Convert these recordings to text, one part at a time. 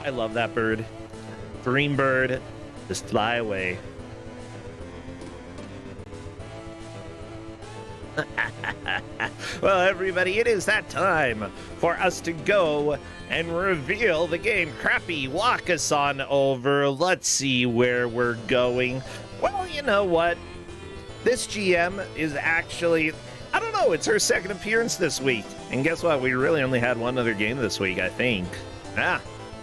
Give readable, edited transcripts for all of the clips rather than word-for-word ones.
I love that bird. Dream bird, just fly away. Well, everybody, it is that time for us to go and reveal the game. Crappy, walk us on over. Let's see where we're going. Well, you know what? This GM is actually, I don't know, it's her second appearance this week. And guess what? We really only had one other game this week, I think.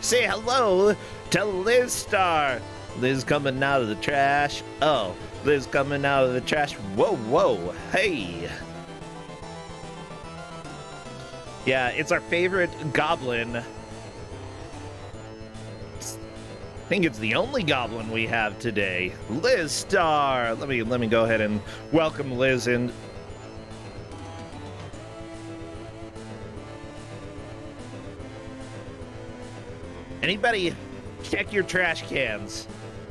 Say hello to Liz Star. Liz coming out of the trash. Oh, Liz coming out of the trash. Whoa, whoa, hey. Yeah, it's our favorite goblin. I think it's the only goblin we have today. Liz Star. Let me go ahead and welcome Liz in. Anybody check your trash cans?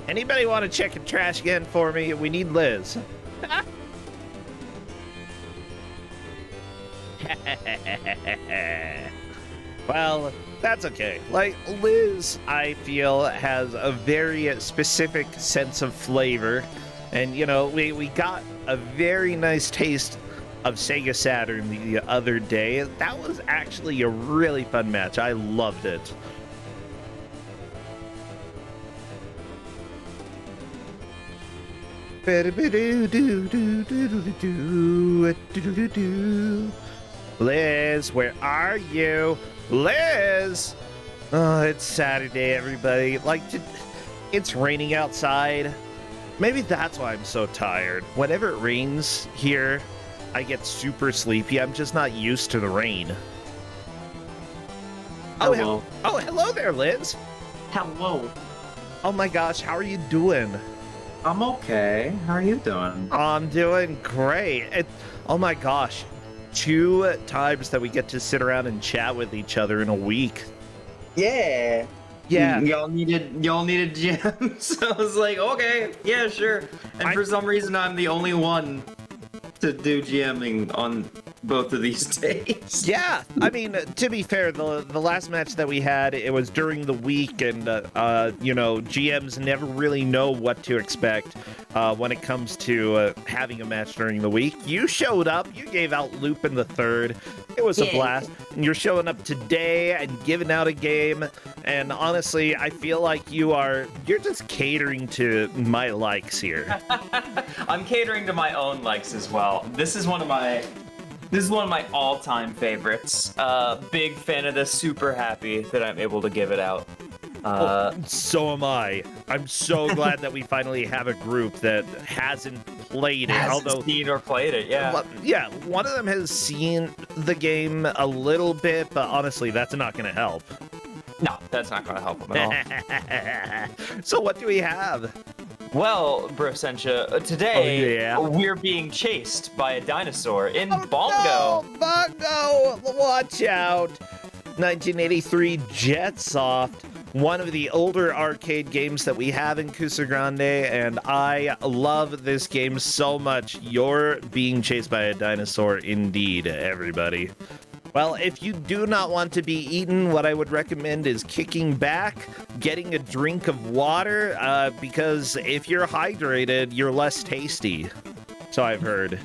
Anybody want to check a trash can for me? We need Liz. Well, that's okay. Like, Liz, I feel, has a very specific sense of flavor. And, you know, we got a very nice taste of Sega Saturn the other day. That was actually a really fun match. I loved it. Liz, where are you? Liz! Oh, it's Saturday, everybody. It's raining outside. Maybe that's why I'm so tired. Whenever it rains here, I get super sleepy. I'm just not used to the rain. Hello. Hello there, Liz. Hello. Oh my gosh, how are you doing? I'm okay. How are you doing? I'm doing great. Oh my gosh. 2 times that we get to sit around and chat with each other in a week. Yeah. Yeah. Y'all needed gems. I was like, okay, yeah, sure. And for some reason, I'm the only one to do GMing on both of these days. Yeah, I mean, to be fair, the last match that we had, it was during the week, and you know, GMs never really know what to expect when it comes to having a match during the week. You showed up, you gave out Lupin the Third. It was a blast. And you're showing up today and giving out a game, and honestly, I feel like you're just catering to my likes here. I'm catering to my own likes as well. This is one of my all-time favorites. Big fan of this. Super happy that I'm able to give it out. So am I. I'm so glad that we finally have a group that hasn't played it. Hasn't seen or played it, yeah. Well, yeah, one of them has seen the game a little bit, but honestly, that's not going to help. No, that's not going to help them at all. So what do we have? Well, Brosentia, today we're being chased by a dinosaur in Bongo. No, Bongo! Watch out! 1983 Jetsoft, one of the older arcade games that we have in Kusog7ande, and I love this game so much. You're being chased by a dinosaur indeed, everybody. Well, if you do not want to be eaten, what I would recommend is kicking back, getting a drink of water, because if you're hydrated, you're less tasty. So I've heard.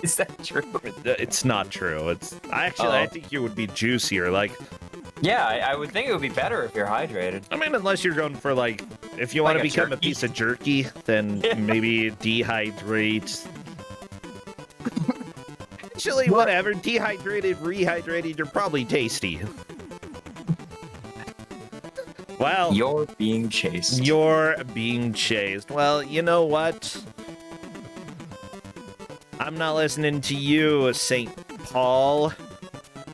Is that true? It's not true. I think you would be juicier. Yeah, I would think it would be better if you're hydrated. I mean, unless you're going for if you want to become a piece of jerky, then maybe dehydrate. Actually, whatever. Dehydrated, rehydrated, you're probably tasty. Well, you're being chased. You're being chased. Well, you know what? I'm not listening to you, St. Paul.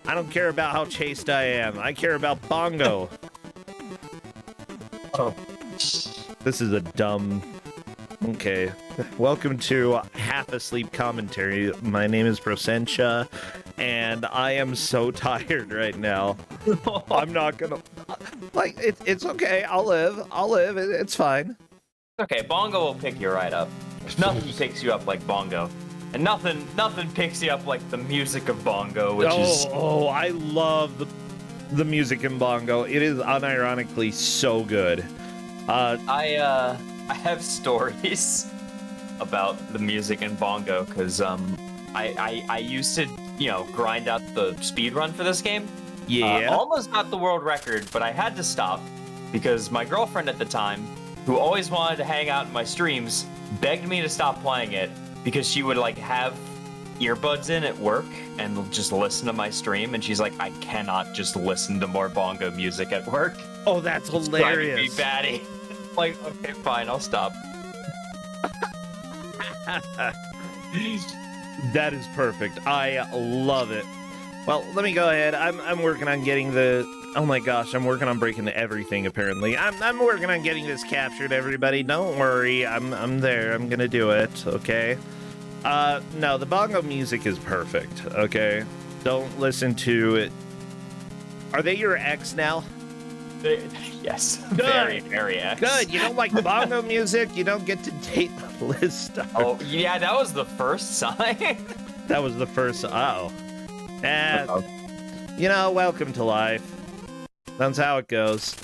I don't care about how chased I am. I care about Bongo. Oh. This is a dumb... Okay. Welcome to Half Asleep Commentary. My name is Brosentia, and I am so tired right now. I'm not gonna... it's okay. I'll live. It's fine. Okay, Bongo will pick you right up. Nothing picks you up like Bongo. And nothing picks you up like the music of Bongo, which is... Oh, I love the music in Bongo. It is unironically so good. I have stories about the music in Bongo because I used to grind out the speed run for this game. Yeah. Almost got the world record, but I had to stop because my girlfriend at the time, who always wanted to hang out in my streams, begged me to stop playing it because she would like have earbuds in at work and just listen to my stream, and she's like, I cannot just listen to more Bongo music at work. Oh, that's hilarious. It's driving me batty. Like, okay, fine, I'll stop. That is perfect. I love it. Well, let me go ahead. I'm working on getting the... Oh my gosh, I'm working on breaking everything, apparently. I'm working on getting this captured, everybody. Don't worry. I'm there. I'm gonna do it, okay? No, the Bongo music is perfect, okay? Don't listen to it. Are they your ex now? Yes. Good. Very, very ex. Good. You don't like Bongo music? You don't get to date Liz Star. Oh, yeah, that was the first sign. That was the first... Uh-oh. Welcome to life. That's how it goes.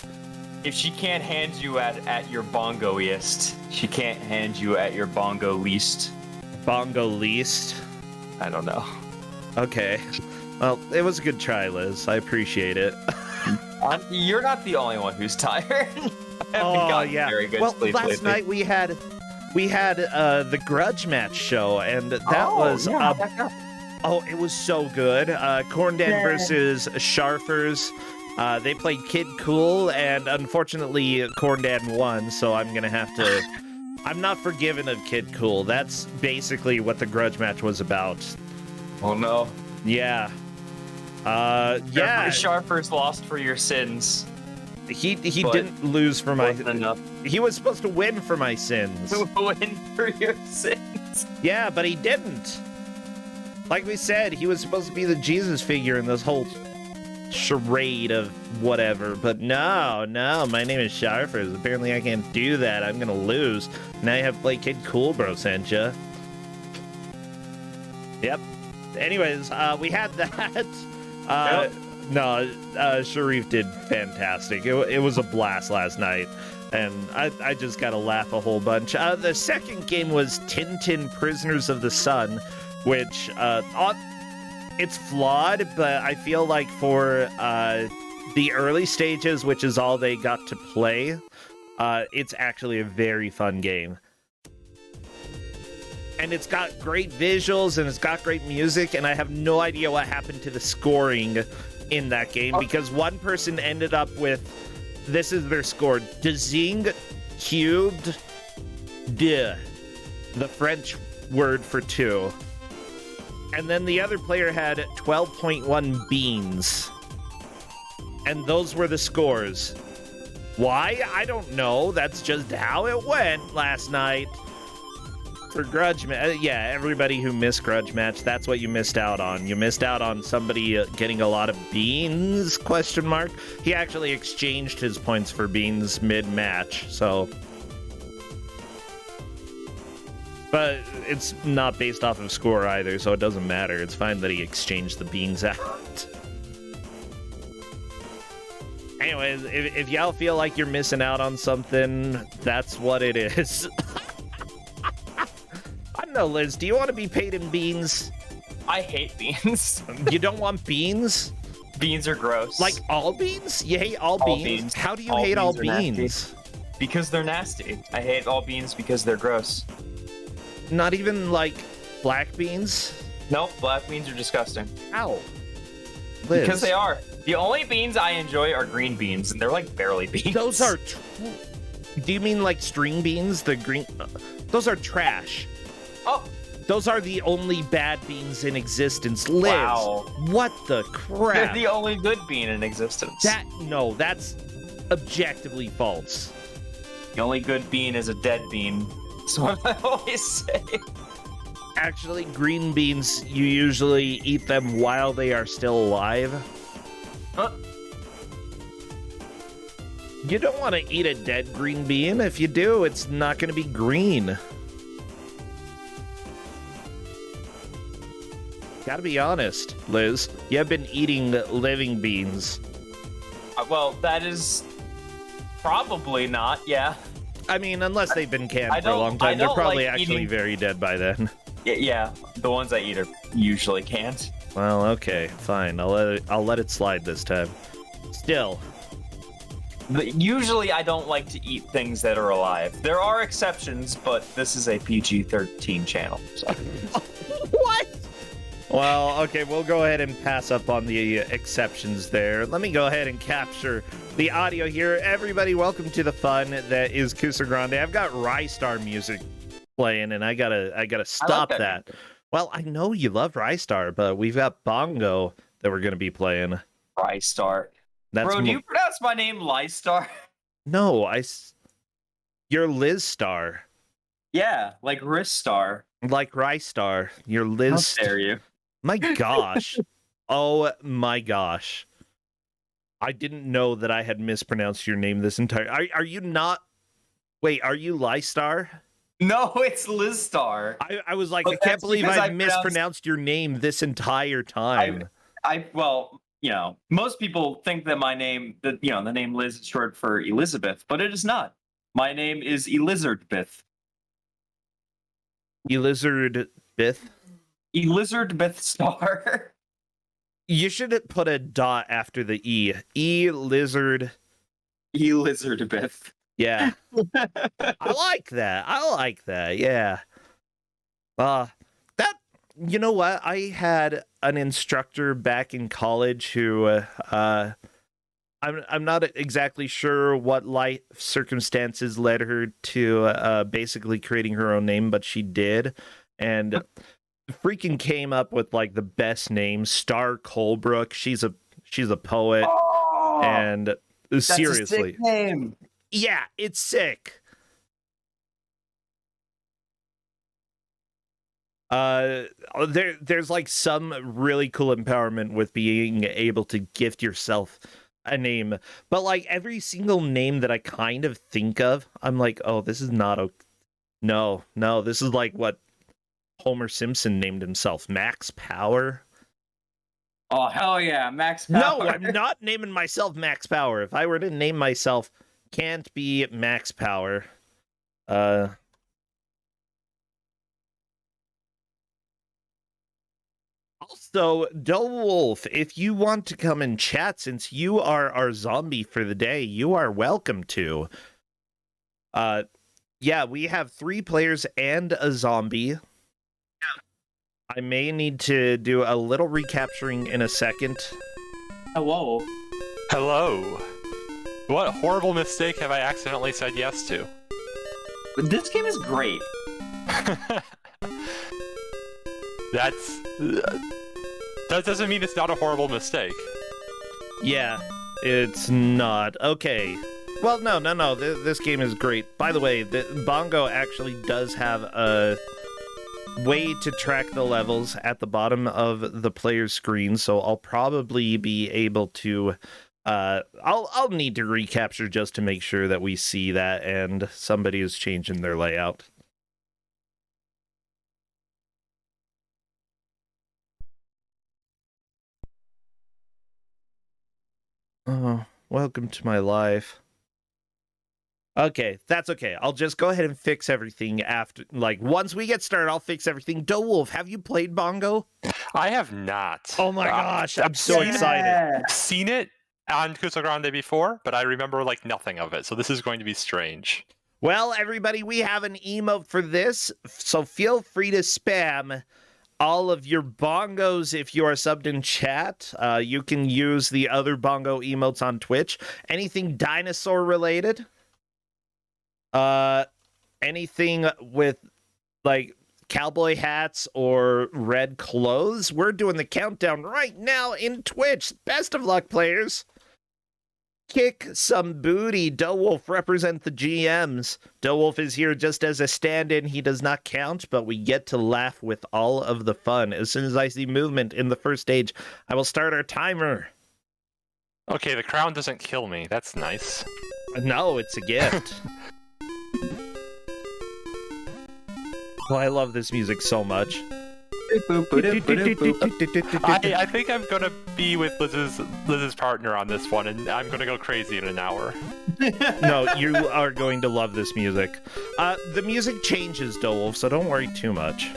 If she can't hand you at your bongoiest, she can't hand you at your bongo least. Bongo least? I don't know. Okay. Well, it was a good try, Liz. I appreciate it. You're not the only one who's tired. I haven't gotten very good sleep last lately. night we had the grudge match show, and that was it was so good. Corndad versus Sharfers. They played Kid Cool, and unfortunately Corndad won, so I'm gonna have to... I'm not forgiven of Kid Cool. That's basically what the grudge match was about. Oh no. Yeah. Sharfers lost for your sins. He didn't lose for my... enough. He was supposed to win for my sins. Win for your sins. Yeah, but he didn't. Like we said, he was supposed to be the Jesus figure in this whole charade of whatever. But no, my name is Sharfers. Apparently I can't do that. I'm gonna lose. Now you have to play Kid Cool, bro, Sencha. Yep. Anyways, we had that. Sharif did fantastic. It was a blast last night. And I just got to laugh a whole bunch. The second game was Tintin Prisoners of the Sun, which it's flawed, but I feel like for the early stages, which is all they got to play, it's actually a very fun game. And it's got great visuals, and it's got great music, and I have no idea what happened to the scoring in that game, because one person ended up with, this is their score, Dzing cubed de, the French word for two. And then the other player had 12.1 beans. And those were the scores. Why? I don't know. That's just how it went last night. For Grudge Match, yeah, everybody who missed Grudge Match, that's what you missed out on. You missed out on somebody getting a lot of beans, question mark. He actually exchanged his points for beans mid-match, so... But it's not based off of score either, so it doesn't matter. It's fine that he exchanged the beans out. Anyways, if y'all feel like you're missing out on something, that's what it is. I don't know, Liz, do you want to be paid in beans? I hate beans. You don't want beans? Beans are gross. Like all beans? You hate all beans? How do you hate all beans? Because they're nasty. I hate all beans because they're gross. Not even like black beans? Nope, black beans are disgusting. Ow. Liz. Because they are. The only beans I enjoy are green beans, and they're like barely beans. Those are... Do you mean like string beans? The green... Those are trash. Oh. Those are the only bad beans in existence. Liz, wow. What the crap? They're the only good bean in existence. No, that's objectively false. The only good bean is a dead bean. That's what I always say. Actually, green beans, you usually eat them while they are still alive. Huh? You don't want to eat a dead green bean. If you do, it's not going to be green. Gotta be honest, Liz. You have been eating living beans. Well, that is probably not. Yeah. I mean, unless they've been canned I for a long don't- I time, they're don't probably like actually eating- very dead by then. Yeah. The ones I eat are usually canned. Well, okay, fine. I'll let it slide this time. Still, Usually, I don't like to eat things that are alive. There are exceptions, but this is a PG-13 channel. So. what? Well, okay, we'll go ahead and pass up on the exceptions there. Let me go ahead and capture the audio here. Everybody, welcome to the fun that is Kusog7ande. I've got Rystar music playing, and I gotta stop that. Well, I know you love Rystar, but we've got Bongo that we're gonna be playing. Rystar. That's Bro, do you pronounce my name Lystar? No, you're Liz Star. Yeah, like Ristar. Like Rystar. You're Liz. How dare you? My gosh. Oh my gosh. I didn't know that I had mispronounced your name this entire... Are you not... Wait, are you Lystar? No, it's Lizstar. I was like, But I can't that's believe because I I pronounced- mispronounced your name this entire time. Well, you know, most people think that my name, the name Liz is short for Elizabeth, but it is not. My name is Elizardbith. Elizardbith? Elizardbith Star. You should put a dot after the E. E-lizard... Elizardbith. Yeah. I like that. Yeah. You know what? I had an instructor back in college who I'm not exactly sure what life circumstances led her to basically creating her own name, but she did, and freaking came up with like the best name, Star Colebrook. She's a poet, and seriously, That's a sick name. yeah, it's sick. There's like some really cool empowerment with being able to gift yourself a name, but like every single name that I kind of think of, I'm like, oh, this is not no, this is like what Homer Simpson named himself, Max Power. Oh, hell yeah, Max Power. No, I'm not naming myself Max Power. If I were to name myself, can't be Max Power. Also, Wolf, if you want to come and chat, since you are our zombie for the day, you are welcome to. Yeah, we have 3 players and a zombie. I may need to do a little recapturing in a second. Hello. Hello. What horrible mistake have I accidentally said yes to? This game is great. That doesn't mean it's not a horrible mistake. Yeah, it's not. Okay. Well, no. This game is great. By the way, Bongo actually does have a way to track the levels at the bottom of the player's screen, so I'll probably be able to... I'll need to recapture just to make sure that we see that and somebody is changing their layout. Oh, welcome to my life. Okay, that's okay. I'll just go ahead and fix everything after, like, once we get started, I'll fix everything. Wolf, have you played Bongo? I have not. Oh my gosh, I'm so seen excited. Seen it on Kusog7ande before, but I remember like nothing of it, so this is going to be strange. Well, everybody, we have an emote for this, so feel free to spam all of your bongos if you are subbed in chat. You can use the other bongo emotes on Twitch. Anything dinosaur related? Anything with like cowboy hats or red clothes? We're doing the countdown right now in Twitch. Best of luck, players. Kick some booty. Wolf, represent the GMs. Wolf is here just as a stand-in. He does not count, but we get to laugh with all of the fun. As soon as I see movement in the first stage, I will start our timer. Okay, the crown doesn't kill me. That's nice. No, it's a gift. Oh, I love this music so much. I think I'm gonna be with Liz's partner on this one, and I'm gonna go crazy in an hour. No, you are going to love this music. The music changes, Dole, so don't worry too much.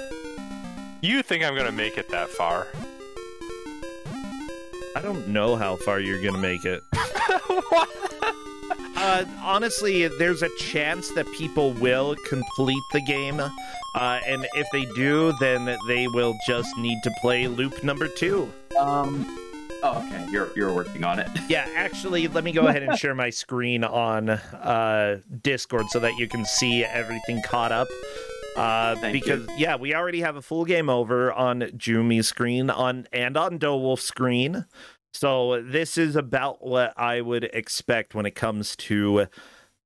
You think I'm gonna make it that far? I don't know how far you're gonna make it. What? Honestly, there's a chance that people will complete the game, and if they do, then they will just need to play loop number 2. Oh, okay. You're working on it. Yeah, actually, let me go ahead and share my screen on Discord so that you can see everything caught up. Because yeah, we already have a full game over on Jumi's screen and on Dowolf's screen. So this is about what I would expect when it comes to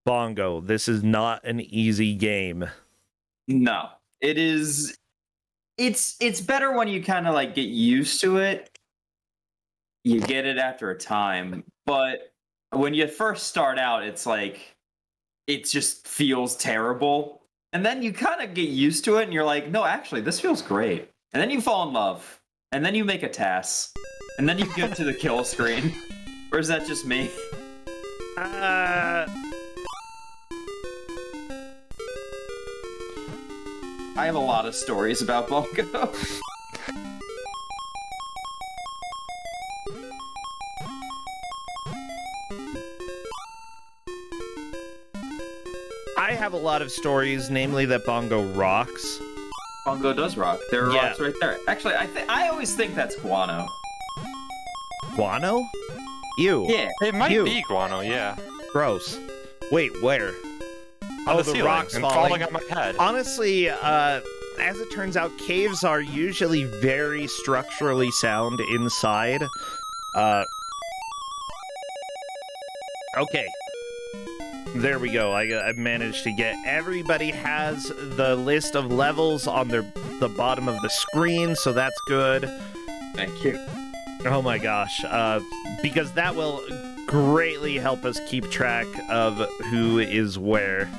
Bongo. This is not an easy game. No, it is. It's better when you kind of like get used to it. You get it after a time, but when you first start out, it's like it just feels terrible. And then you kind of get used to it and you're like, no, actually, this feels great. And then you fall in love. And then you make a task. And then you get to the kill screen. Or is that just me? Uh, I have a lot of stories about Bongo. I have a lot of stories, namely that Bongo rocks. Bongo does rock. There are Yeah. rocks right there. Actually, I always think that's guano. Guano? Ew. Yeah. It might You. be guano, yeah. Gross. Wait, where? On Oh, the the ceiling rocks and falling. falling on my head. Honestly, as it turns out, caves are usually very structurally sound inside. Okay. There we go. I managed to get... Everybody has the list of levels on the bottom of the screen, so that's good. Thank you. Oh my gosh. Because that will greatly help us keep track of who is where.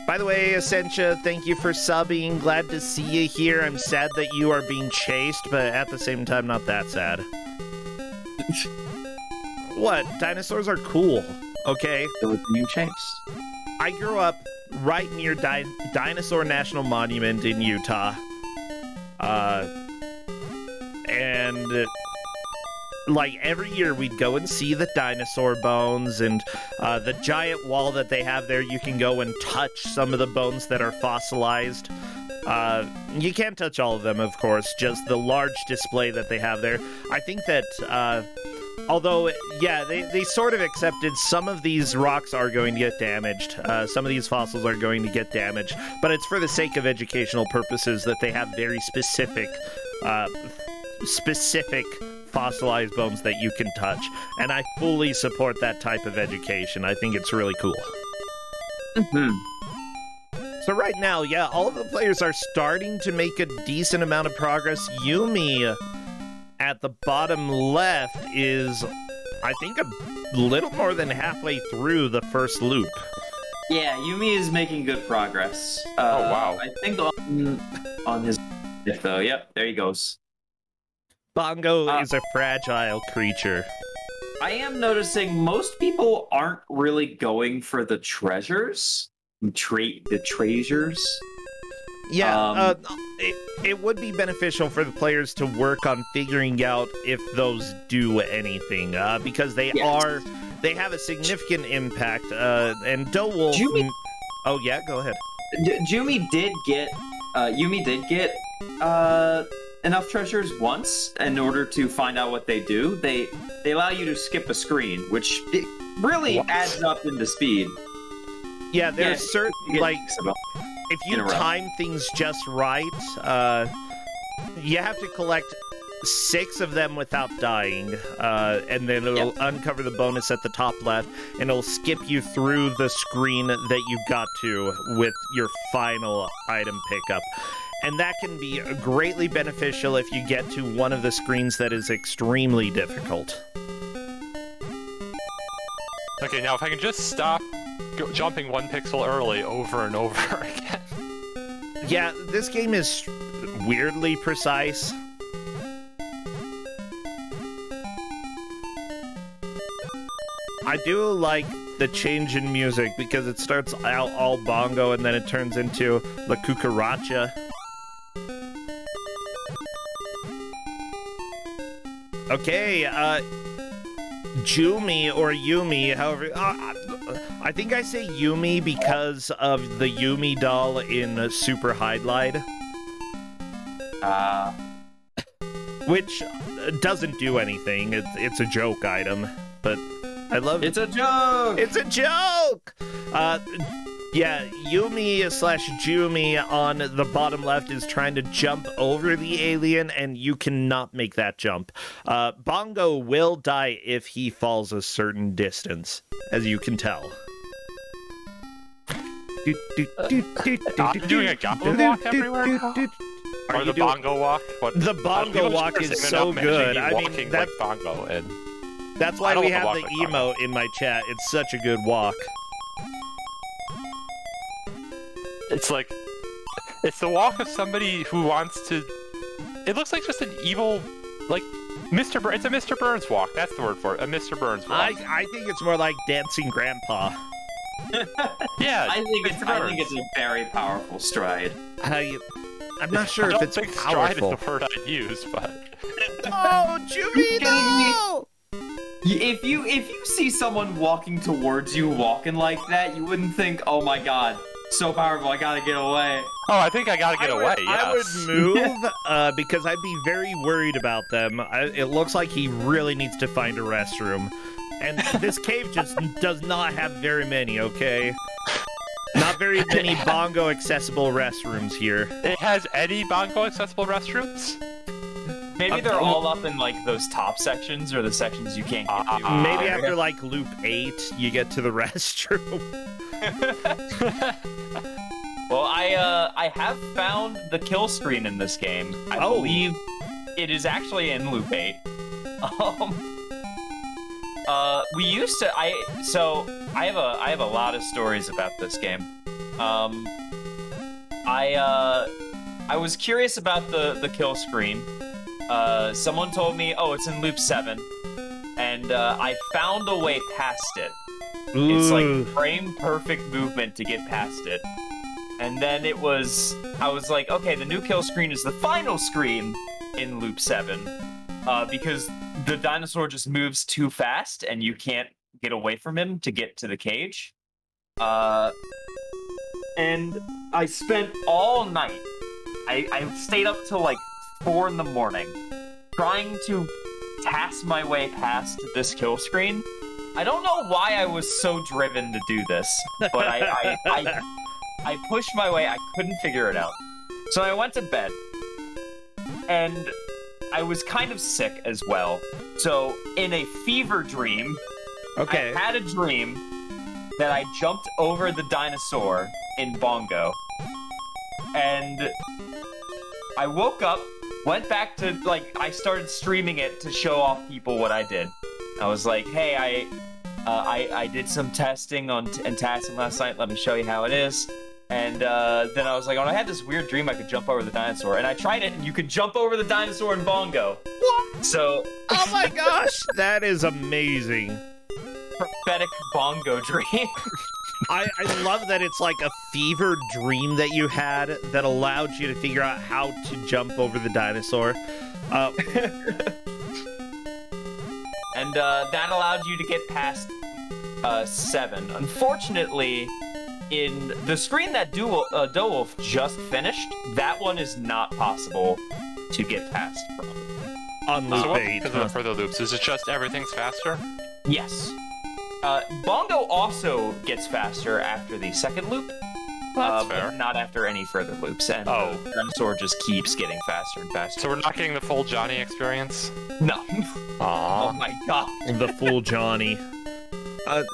By the way, Essentia, thank you for subbing. Glad to see you here. I'm sad that you are being chased, but at the same time, not that sad. What? Dinosaurs are cool, okay? It was being chased. I grew up right near Dinosaur National Monument in Utah. And like every year we'd go and see the dinosaur bones and the giant wall that they have there. You can go and touch some of the bones that are fossilized. You can't touch all of them, of course, just the large display that they have there. I think that although, yeah, they sort of accepted some of these rocks are going to get damaged. Some of these fossils are going to get damaged. But it's for the sake of educational purposes that they have very specific fossilized bones that you can touch. And I fully support that type of education. I think it's really cool. So right now, yeah, all of the players are starting to make a decent amount of progress. Yumi... at the bottom left is, I think, a little more than halfway through the first loop. Yeah, Yumi is making good progress. Oh, wow. I think on his though. Yep, there he goes. Bongo is a fragile creature. I am noticing most people aren't really going for the treasures. The treasures. Yeah, it would be beneficial for the players to work on figuring out if those do anything, because they have a significant impact. And Dowolf. Oh yeah, go ahead. Yumi did get enough treasures once in order to find out what they do. They allow you to skip a screen, which really adds up into speed. Yeah, there's certain like. If you time things just right, you have to collect 6 of them without dying, and then it'll uncover the bonus at the top left, and it'll skip you through the screen that you got to with your final item pickup. And that can be greatly beneficial if you get to one of the screens that is extremely difficult. Okay, now if I can just stop jumping 1 pixel early over and over again. Yeah, this game is weirdly precise. I do like the change in music because it starts out all bongo and then it turns into La Cucaracha. Okay, Jumi or Yumi, however, I think I say Yumi because of the Yumi doll in Super Highlight. Which doesn't do anything. It's a joke item, but I love it. It's a joke! It's a joke! Yeah, Yumi slash Jumi on the bottom left is trying to jump over the alien, and you cannot make that jump. Bongo will die if he falls a certain distance, as you can tell. Are you doing a goblin walk everywhere now? Or the bongo walk? What? The bongo walk is so good. I mean, that's bongo, and that's why we have the emote in my chat. It's such a good walk. It's like, it's the walk of somebody who wants to. It looks like just an evil, like Mr. It's a Mr. Burns walk. That's the word for it. A Mr. Burns walk. I think it's more like dancing grandpa. Yeah, I think it's a very powerful stride. I'm not sure if it's powerful. powerful. Stride is the word I'd use, but. Oh, Jimmy, no! If you see someone walking towards you, walking like that, you wouldn't think, "Oh my God, so powerful! I gotta get away." Oh, I think I gotta get away. Yes. I would move because I'd be very worried about them. It looks like he really needs to find a restroom, and this cave just does not have very many. Okay. Not very many bongo accessible restrooms here. It has any bongo accessible restrooms? Maybe they're all up in like those top sections or the sections you can't get to. Maybe after like loop 8, you get to the restroom. Well, I have found the kill screen in this game. I believe it is actually in loop 8. We used to. I have a lot of stories about this game. I was curious about the kill screen. Someone told me, oh, it's in loop 7, and I found a way past it. Ooh. It's like frame perfect movement to get past it. And then I was like, okay, the new kill screen is the final screen in loop 7, because the dinosaur just moves too fast and you can't get away from him to get to the cage. And I spent all night, I stayed up till like 4 in the morning trying to task my way past this kill screen. I don't know why I was so driven to do this, but I pushed my way. I couldn't figure it out. So I went to bed, and I was kind of sick as well. So in a fever dream, I had a dream that I jumped over the dinosaur in Bongo, and I woke up, went back to, I started streaming it to show off people what I did. I was like, hey, I did some testing and tasking last night. Let me show you how it is. And then I was like, oh, I had this weird dream I could jump over the dinosaur. And I tried it, and you could jump over the dinosaur in Bongo. What? So... Oh my gosh, that is amazing. Prophetic Bongo dream. I love that it's like a fever dream that you had that allowed you to figure out how to jump over the dinosaur. And that allowed you to get past 7. Unfortunately, in the screen that DeWolf just finished, that one is not possible to get past from. On loop 8. Because of the further loops, is it just everything's faster? Yes. Bongo also gets faster after the second loop. That's fair. But not after any further loops, and the dinosaur just keeps getting faster and faster. So we're not getting the full Johnny experience? No. Aww. Oh my god. The full Johnny.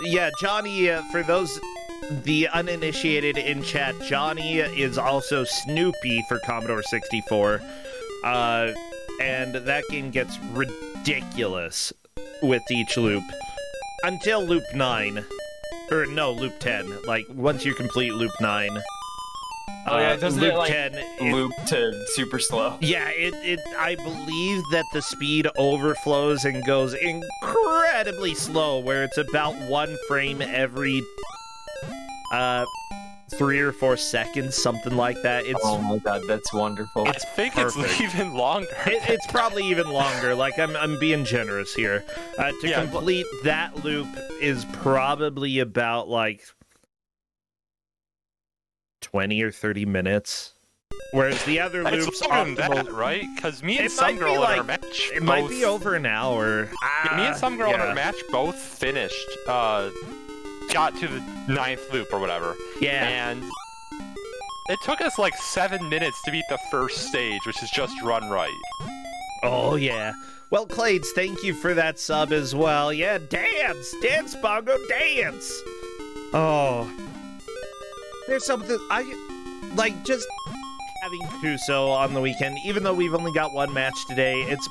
Yeah, Johnny, for those, the uninitiated in chat, Johnny is also Snoopy for Commodore 64. And that game gets ridiculous with each loop. Until loop 9. Or no, loop 10. Like, once you complete loop 9. Oh yeah, doesn't loop it like 10. loop to super slow? Yeah, it. I believe that the speed overflows and goes incredibly slow, where it's about 1 frame every 3 or 4 seconds, something like that. It's Oh my god, that's wonderful. I think perfect. it's even longer. it's probably even longer. Like I'm being generous here. To Yeah, complete that loop is probably about like 20 or 30 minutes. Whereas the other It's loops longer than optimal. that, right? Because me and It some might girl be in like- our match It both... might be over an hour. Yeah, me and some girl in yeah. our match both finished, got to the 9th loop or whatever. Yeah. And it took us like 7 minutes to beat the first stage, which is just run right. Oh, yeah. Well, Clades, thank you for that sub as well. Yeah, dance! Dance, Bongo, dance! Oh. There's something... Like, just having Kuso on the weekend, even though we've only got 1 match today, it's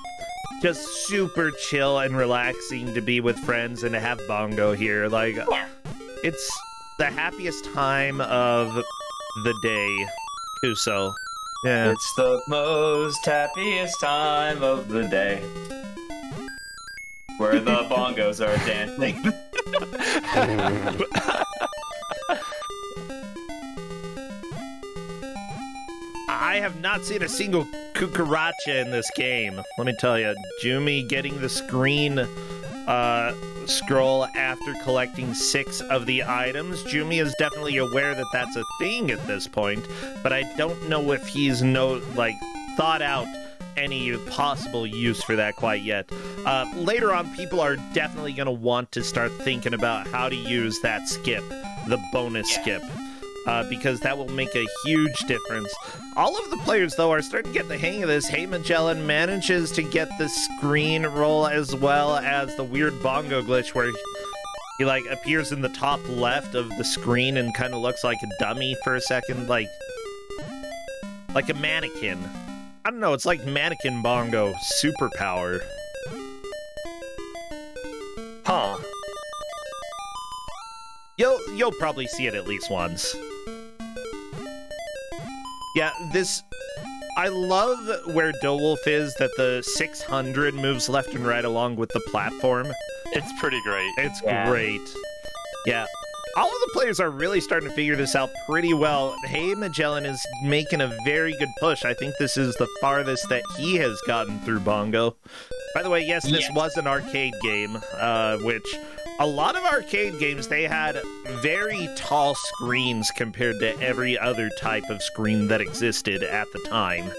just super chill and relaxing to be with friends and to have Bongo here. Like, it's the happiest time of the day, Kuso. Yeah. It's the most happiest time of the day. Where the bongos are dancing. I have not seen a single cucaracha in this game. Let me tell you, Jumi getting the screen scroll after collecting 6 of the items. Jumi is definitely aware that that's a thing at this point, but I don't know if he's thought out any possible use for that quite yet. Later on, people are definitely going to want to start thinking about how to use that skip, the bonus skip. Because that will make a huge difference. All of the players, though, are starting to get the hang of this. Hey Magellan manages to get the screen roll as well as the weird bongo glitch where he appears in the top left of the screen and kind of looks like a dummy for a second, like a mannequin. I don't know, it's like mannequin bongo superpower. Huh. You'll probably see it at least once. Yeah, I love where Dowolf is, that the 600 moves left and right along with the platform. It's pretty great. It's great. Yeah. All of the players are really starting to figure this out pretty well. Hey Magellan is making a very good push. I think this is the farthest that he has gotten through Bongo. By the way, yes, this was an arcade game, which a lot of arcade games, they had very tall screens compared to every other type of screen that existed at the time.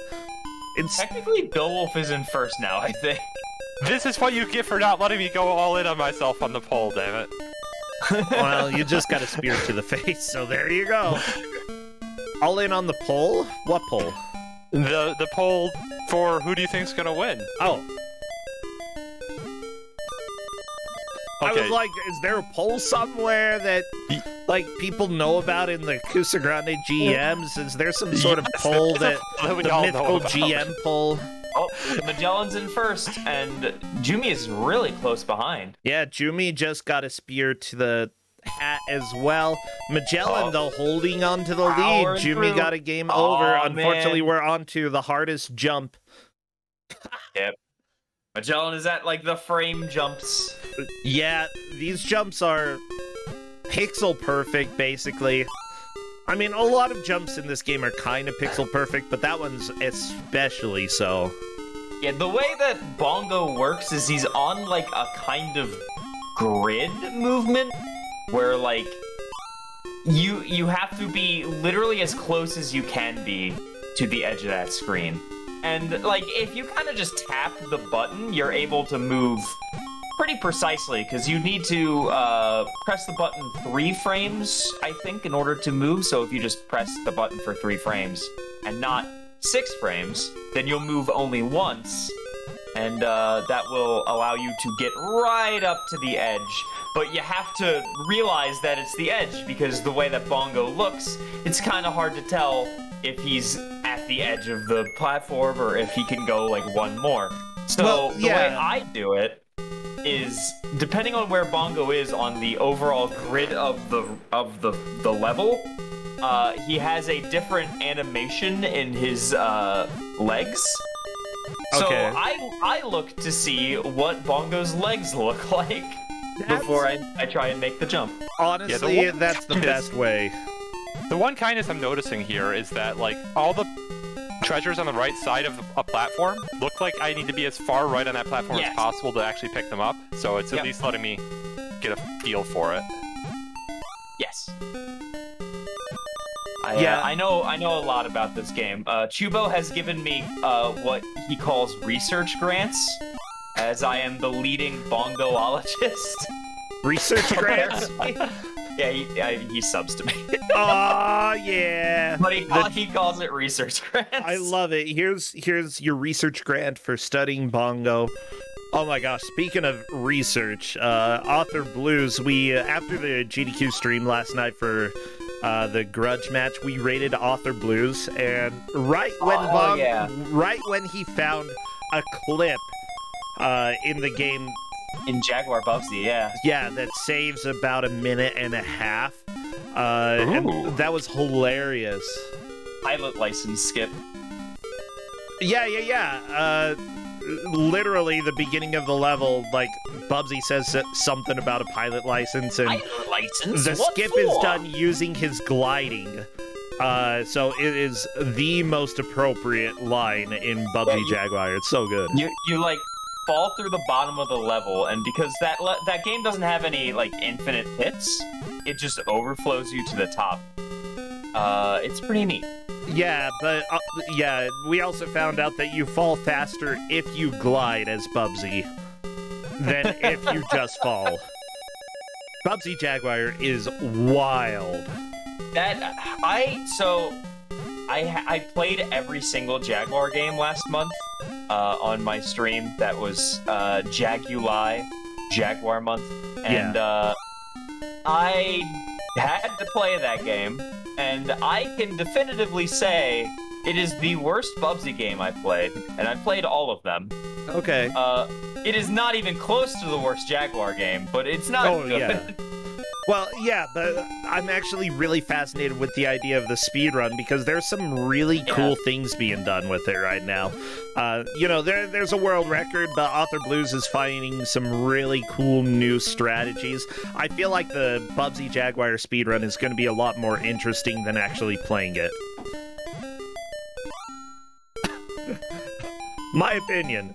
Technically, Dowolf is in first now, I think. This is what you get for not letting me go all in on myself on the poll, damn it. Well, you just got a spear to the face, so there you go. All in on the poll? What poll? The poll for who do you think's gonna win? Oh. I Okay. was like, is there a poll somewhere that, people know about in the Kusog7ande GMs? Is there some sort of Yes, poll there's that, a poll that we the all know mythical about. GM poll? Oh, Magellan's in first, and Jumi is really close behind. Yeah, Jumi just got a spear to the hat as well. Magellan, though, holding on to the lead. Powering Jumi through. got a game Oh, over. Unfortunately, man. we're on to the hardest jump. Yep. Magellan is at, the frame jumps. Yeah, these jumps are pixel perfect, basically. I mean, a lot of jumps in this game are kind of pixel perfect, but that one's especially so. Yeah, the way that Bongo works is he's on, a kind of grid movement, where, you have to be literally as close as you can be to the edge of that screen. And, if you kind of just tap the button, you're able to move pretty precisely, because you need to press the button 3 frames, I think, in order to move. So if you just press the button for 3 frames and not 6 frames, then you'll move only once, and that will allow you to get right up to the edge. But you have to realize that it's the edge, because the way that Bongo looks, it's kind of hard to tell if he's at the edge of the platform or if he can go one more. So the way I do it is, depending on where Bongo is on the overall grid of the level, he has a different animation in his legs. So Okay. I look to see what Bongo's legs look like before I try and make the jump. Honestly, Yeah, that's the best way. The one kindness I'm noticing here is that, like, all the treasures on the right side of a platform look like I need to be as far right on that platform Yes. as possible to actually pick them up. So it's at least letting me get a feel for it. Yes. Yeah. I know a lot about this game. Chubo has given me what he calls research grants, as I am the leading bongoologist. Research grants? Yeah, he subs to me. Aw, yeah. But he calls it research grants. I love it. Here's your research grant for studying Bongo. Oh my gosh, speaking of research, Author Blues, we, after the GDQ stream last night for the grudge match, we rated Author Blues, and right when he found a clip in the game, in Jaguar Bubsy, yeah, that saves about a minute and a half, and that was hilarious. Pilot license skip. Yeah. Literally, the beginning of the level, like, Bubsy says something about a pilot license, and Pilot license? the What skip for? is done using his gliding. So it is the most appropriate line in Bubsy Jaguar. It's so good. You like fall through the bottom of the level, and because that game doesn't have any like infinite hits, it just overflows you to the top. It's pretty neat. Yeah, but we also found out that you fall faster if you glide as Bubsy than if you just fall. Bubsy Jaguar is wild. I played every single Jaguar game last month on my stream. That was Jaguli, Jaguar month, and I had to play that game, and I can definitively say it is the worst Bubsy game I've played, and I've played all of them. Okay. It is not even close to the worst Jaguar game, but it's not good. Yeah. Well, yeah, but I'm actually really fascinated with the idea of the speedrun because there's some really cool things being done with it right now. There's a world record, but Author Blues is finding some really cool new strategies. I feel like the Bubsy Jaguar speedrun is going to be a lot more interesting than actually playing it. My opinion.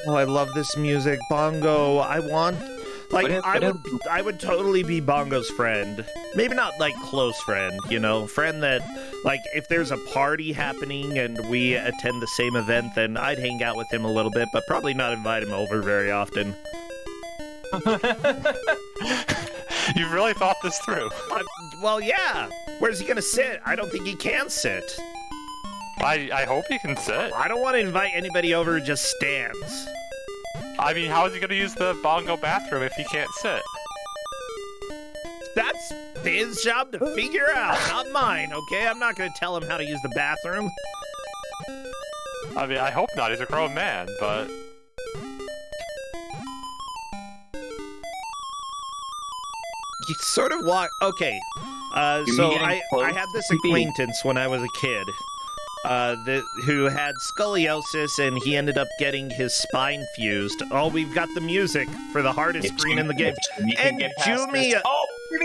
Oh, I love this music. Bongo, I would totally be Bongo's friend. Maybe not, like, close friend, friend that, like, if there's a party happening and we attend the same event, then I'd hang out with him a little bit, but probably not invite him over very often. You've really thought this through. Well, yeah. Where's he gonna sit? I don't think he can sit. I hope he can sit. I don't want to invite anybody over who just stands. I mean, how is he going to use the Bongo bathroom if he can't sit? That's his job to figure out, not mine, okay? I'm not going to tell him how to use the bathroom. I mean, I hope not. He's a grown man, but... You sort of walk... Okay. So I had this acquaintance when I was a kid. Who had scoliosis, and he ended up getting his spine fused. Oh, we've got the music for the hardest screen in the game. And Jumi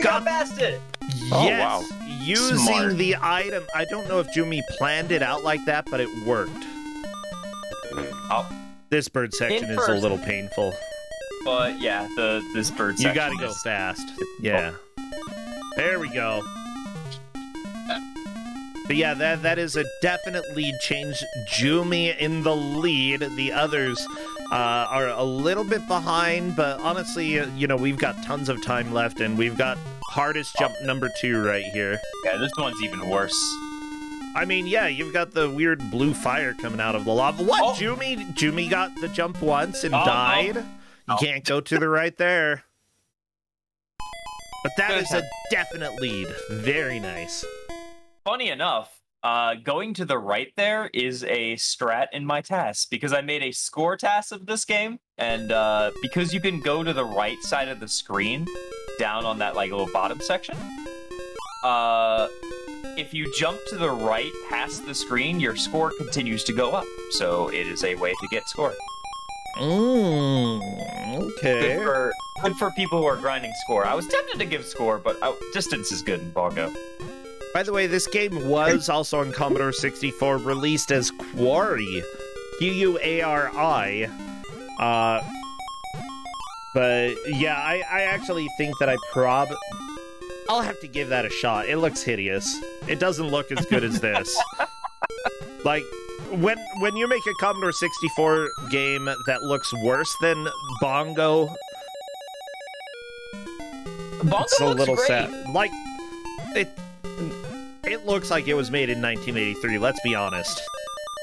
got past it! Yes, oh, wow. Using Smart. the item. I don't know if Jumi planned it out like that, but it worked. Oh. This bird section is a little painful. But yeah, this bird section. You gotta go fast. Yeah. There we go. But yeah, that is a definite lead change. Jumi in the lead. The others are a little bit behind, but honestly, we've got tons of time left, and we've got hardest jump number 2 right here. Yeah, this one's even worse. I mean, yeah, you've got the weird blue fire coming out of the lava. What? Oh. Jumi got the jump once and died? You can't go to the right there. But that is a definite lead. Very nice. Funny enough, Going to the right there is a strat in my task because I made a score task of this game, and because you can go to the right side of the screen, down on that like little bottom section. If you jump to the right past the screen, your score continues to go up. So it is a way to get score. Okay. Good for people who are grinding score. I was tempted to give score, but distance is good in Bongo. By the way, this game was also on Commodore 64, released as Quarry. Quari. But yeah, I actually think that I'll have to give that a shot. It looks hideous. It doesn't look as good as this. Like, when you make a Commodore 64 game that looks worse than Bongo, it's a looks little great. sad. Like, it looks like it was made in 1983, let's be honest.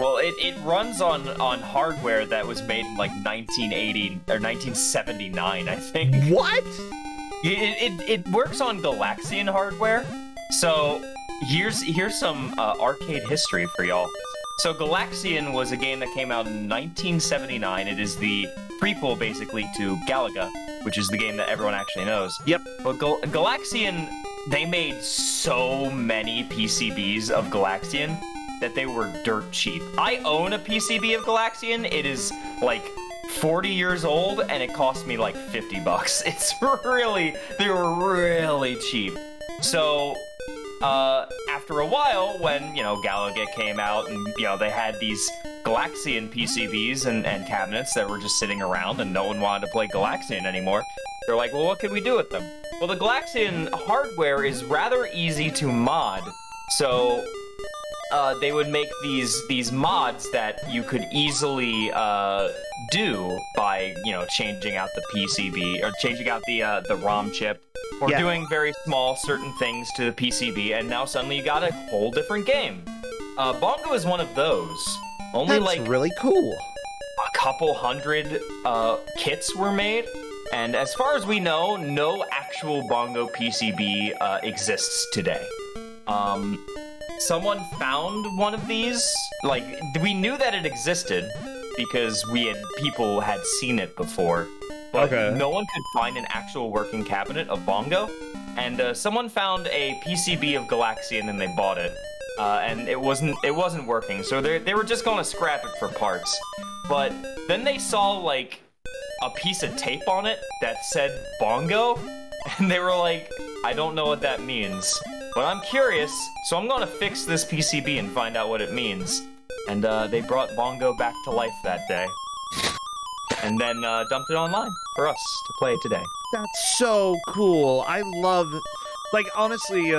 Well, it runs on hardware that was made in like 1980 or 1979, I think. What? It works on Galaxian hardware. So here's some arcade history for y'all. So Galaxian was a game that came out in 1979. It is the prequel, basically, to Galaga, which is the game that everyone actually knows. Yep. But Galaxian, they made so many PCBs of Galaxian that they were dirt cheap. I own a PCB of Galaxian. It is like 40 years old, and it cost me like $50. They were really cheap. So, after a while, when, Galaga came out and, they had these Galaxian PCBs and cabinets that were just sitting around and no one wanted to play Galaxian anymore, they're like, well, what can we do with them? Well, the Galaxian hardware is rather easy to mod, so they would make these mods that you could easily do by, changing out the PCB or changing out the ROM chip or doing very small certain things to the PCB, and now suddenly you got a whole different game. Bongo is one of those. Only That's like really cool. a couple hundred kits were made, and as far as we know, no actual Bongo PCB exists today. Someone found one of these. Like, we knew that it existed because people had seen it before, but no one could find an actual working cabinet of Bongo. And someone found a PCB of Galaxian and they bought it, and it wasn't working. So they were just gonna scrap it for parts. But then they saw like a piece of tape on it that said Bongo, and they were like, I don't know what that means, but I'm curious, so I'm gonna fix this PCB and find out what it means. And they brought Bongo back to life that day, and then dumped it online for us to play today. That's so cool. I love, like, honestly,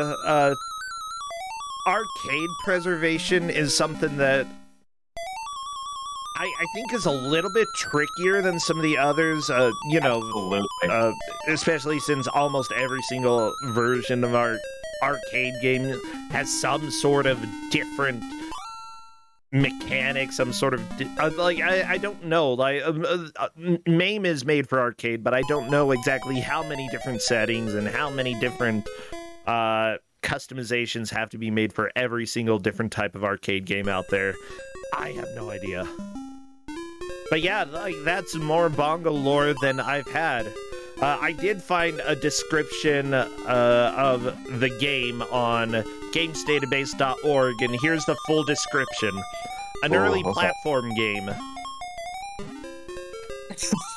arcade preservation is something that I think is a little bit trickier than some of the others, Absolutely. Especially since almost every single version of our arcade game has some sort of different mechanic, some sort of I don't know, MAME is made for arcade, but I don't know exactly how many different settings and how many different customizations have to be made for every single different type of arcade game out there. I have no idea. But yeah, that's more Bongo lore than I've had. I did find a description of the game on gamesdatabase.org, and here's the full description. An early platform game.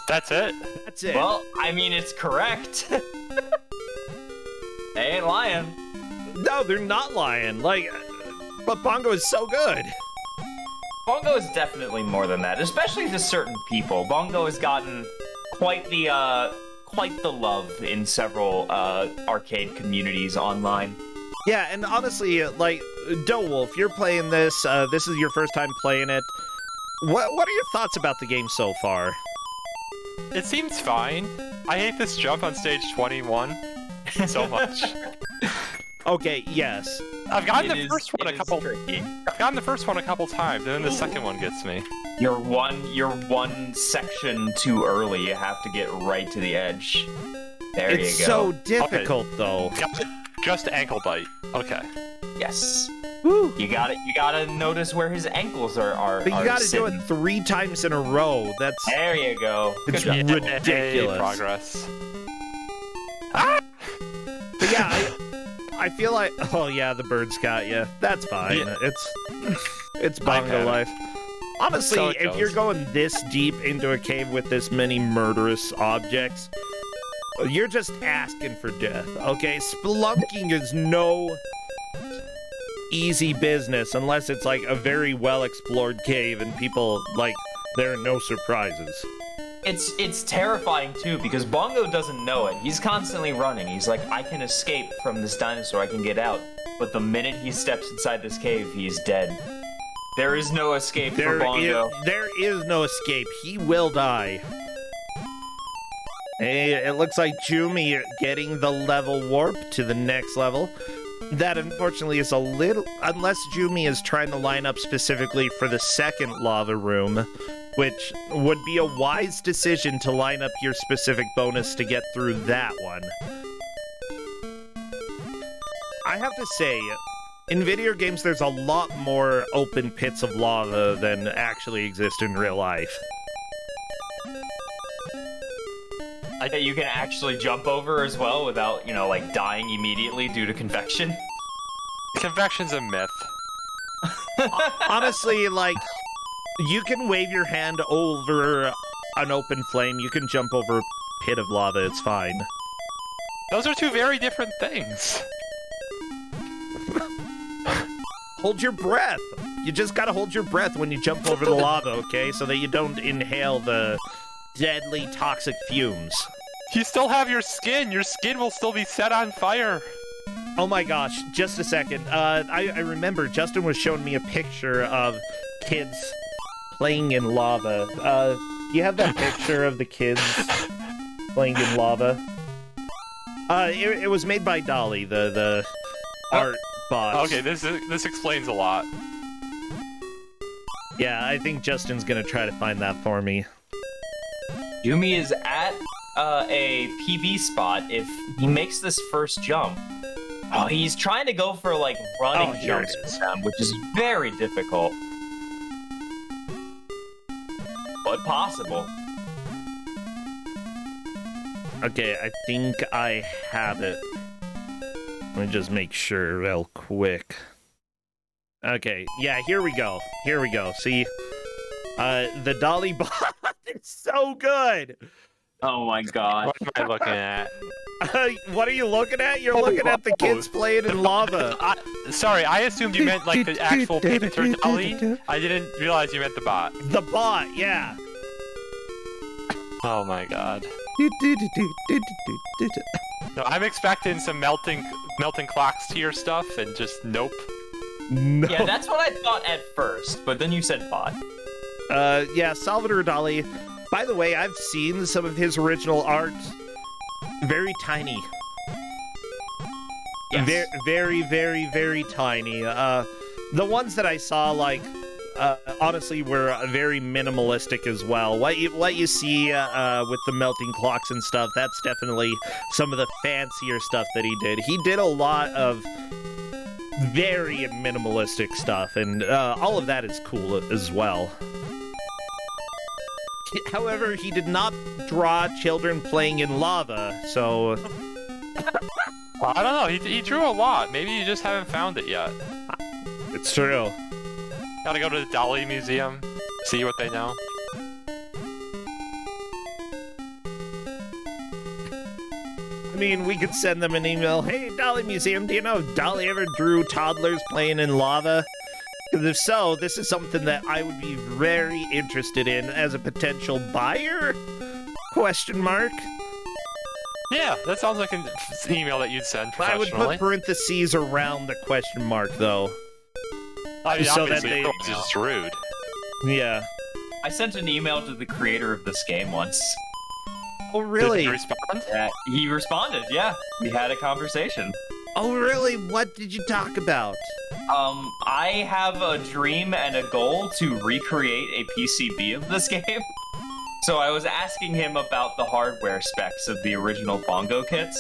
That's it? That's it. Well, I mean, it's correct. They ain't lying. No, they're not lying. But Bongo is so good. Bongo is definitely more than that, especially to certain people. Bongo has gotten quite the love in several arcade communities online. Yeah, and honestly, Wolf, you're playing this. This is your first time playing it. What are your thoughts about the game so far? It seems fine. I hate this jump on stage 21 so much. Okay, yes. I've gotten the first one a couple times, and then the second one gets me. You're one section too early. You have to get right to the edge. There it's you go. So difficult, though. Just ankle bite. Okay. Yes. Woo. You gotta notice where his ankles are. But you gotta do sitting. it 3 times in a row. That's There you go. It's Good job. ridiculous. Progress. But yeah, I feel like the birds got you. That's fine. Yeah. It's Bongo life. Honestly, So it if goes. you're going this deep into a cave with this many murderous objects, you're just asking for death. Okay, spelunking is no easy business unless it's like a very well explored cave and people there are no surprises. It's terrifying too because Bongo doesn't know it. He's constantly running. He's like, I can escape from this dinosaur. I can get out. But the minute he steps inside this cave, he's dead. There is no escape for Bongo. There is no escape. He will die. Hey, it looks like Jumi getting the level warp to the next level. That unfortunately is a little... Unless Jumi is trying to line up specifically for the second lava room, which would be a wise decision to line up your specific bonus to get through that one. I have to say, in video games, there's a lot more open pits of lava than actually exist in real life. That you can actually jump over as well without, dying immediately due to convection. Convection's a myth. Honestly, you can wave your hand over an open flame, you can jump over a pit of lava, it's fine. Those are 2 very different things. Hold your breath! You just gotta hold your breath when you jump over the lava, okay? So that you don't inhale the deadly toxic fumes. You still have your skin. Your skin will still be set on fire. Oh my gosh, just a second. I remember Justin was showing me a picture of kids playing in lava. Do you have that picture of the kids playing in lava? It was made by Dolly, the art bot. Okay, this explains a lot. Yeah, I think Justin's gonna try to find that for me. Yumi is at a PB spot if he makes this first jump. Oh, he's trying to go for running here it jumps is. with them, which is very difficult. But possible. Okay, I think I have it. Let me just make sure real quick. Okay, yeah, here we go. Here we go. See, the Dolly bot is so good. Oh my god. What am I looking at? What are you looking at? You're looking at the kids playing in lava. Sorry, I assumed you meant the actual painter Dolly. I didn't realize you meant the bot. The bot, yeah. Oh my god. No, I'm expecting some melting clocks tier stuff, and just nope. No. Yeah, that's what I thought at first, but then you said bot. Yeah, Salvador Dali. By the way, I've seen some of his original art. Very tiny. Yes. Very, very, very tiny. The ones that I saw, honestly, were very minimalistic as well. What you see with the melting clocks and stuff, that's definitely some of the fancier stuff that he did. He did a lot of very minimalistic stuff, and all of that is cool as well. However, he did not draw children playing in lava, so... Well, I don't know, he drew a lot. Maybe you just haven't found it yet. It's true. Gotta go to the Dolly Museum, see what they know. I mean, we could send them an email. Hey, Dolly Museum, do you know if Dolly ever drew toddlers playing in lava? Because if so, this is something that I would be very interested in as a potential buyer? Question mark. Yeah, that sounds like an email that you'd send I would professionally. put parentheses around the question mark, though. I mean, so that obviously, they- it's just rude. Yeah. I sent an email to the creator of this game once. Oh, Did really? he respond? He responded, yeah. We had a conversation. Oh, really? What did you talk about? I have a dream and a goal to recreate a PCB of this game. So I was asking him about the hardware specs of the original Bongo kits.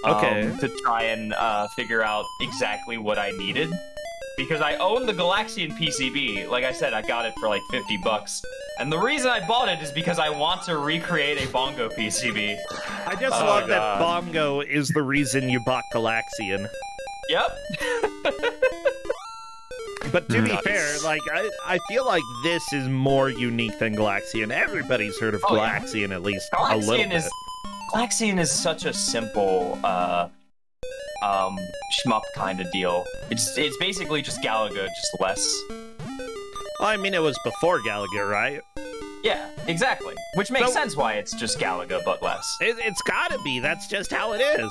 Okay. To try and figure out exactly what I needed. because I own the Galaxian PCB. Like I said, I got it for like $50. And the reason I bought it is because I want to recreate a Bongo PCB. I just Oh, love that God. Bongo is the reason you bought Galaxian. Yep. But to be Nice. fair, like I feel like this is more unique than Galaxian. Everybody's heard of Oh, yeah. Galaxian at least a little bit. Galaxian is such a simple shmup kind of deal. It's basically just Galaga, just less. Well, I mean, it was before Galaga, right? Yeah, exactly. Which makes So- sense why it's just Galaga but less. It's gotta be. That's just how it is.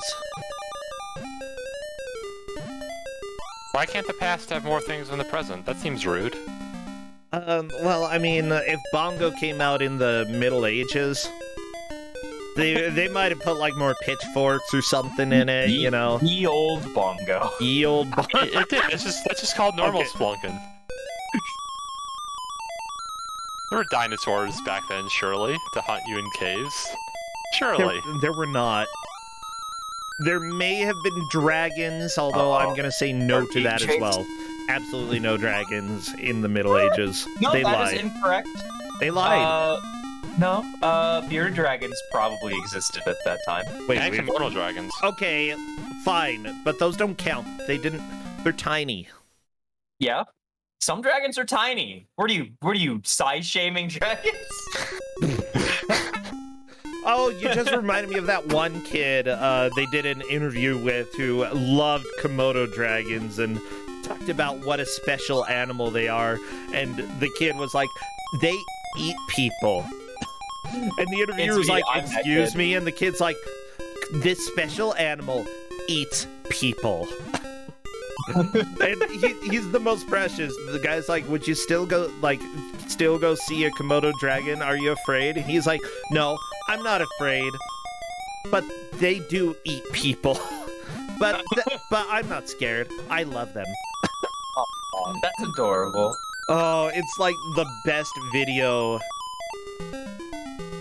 Why can't the past have more things than the present? That seems rude. Well, I mean, if Bongo came out in the Middle Ages, they might have put like more pitchforks or something in it, you know. Ye old Bongo. Ye old Bongo. It did. That's just called normal Okay. splunking. There were dinosaurs back then, surely, to hunt you in caves. Surely. There were not. There may have been dragons, although Uh-oh. I'm gonna say no Are to being that as chased? well. Absolutely no dragons in the Middle Ages. No, They that is lied. incorrect. They lied. No. Bearded dragons probably existed at that time. Wait, And wait. Komodo dragons. Okay, fine, but those don't count. They didn't. They're tiny. Yeah. Some dragons are tiny. What are you size shaming dragons? Oh, you just reminded me of that one kid they did an interview with who loved Komodo dragons and talked about what a special animal they are. And the kid was like, they eat people. And the interviewer was me, like, I'm that excuse kid." me? And the kid's like, this special animal eats people. And he's the most precious. The guy's like, would you still go see a Komodo dragon? Are you afraid? And he's like, no, I'm not afraid. But they do eat people. but I'm not scared. I love them. Aw, that's adorable. Oh, it's like the best video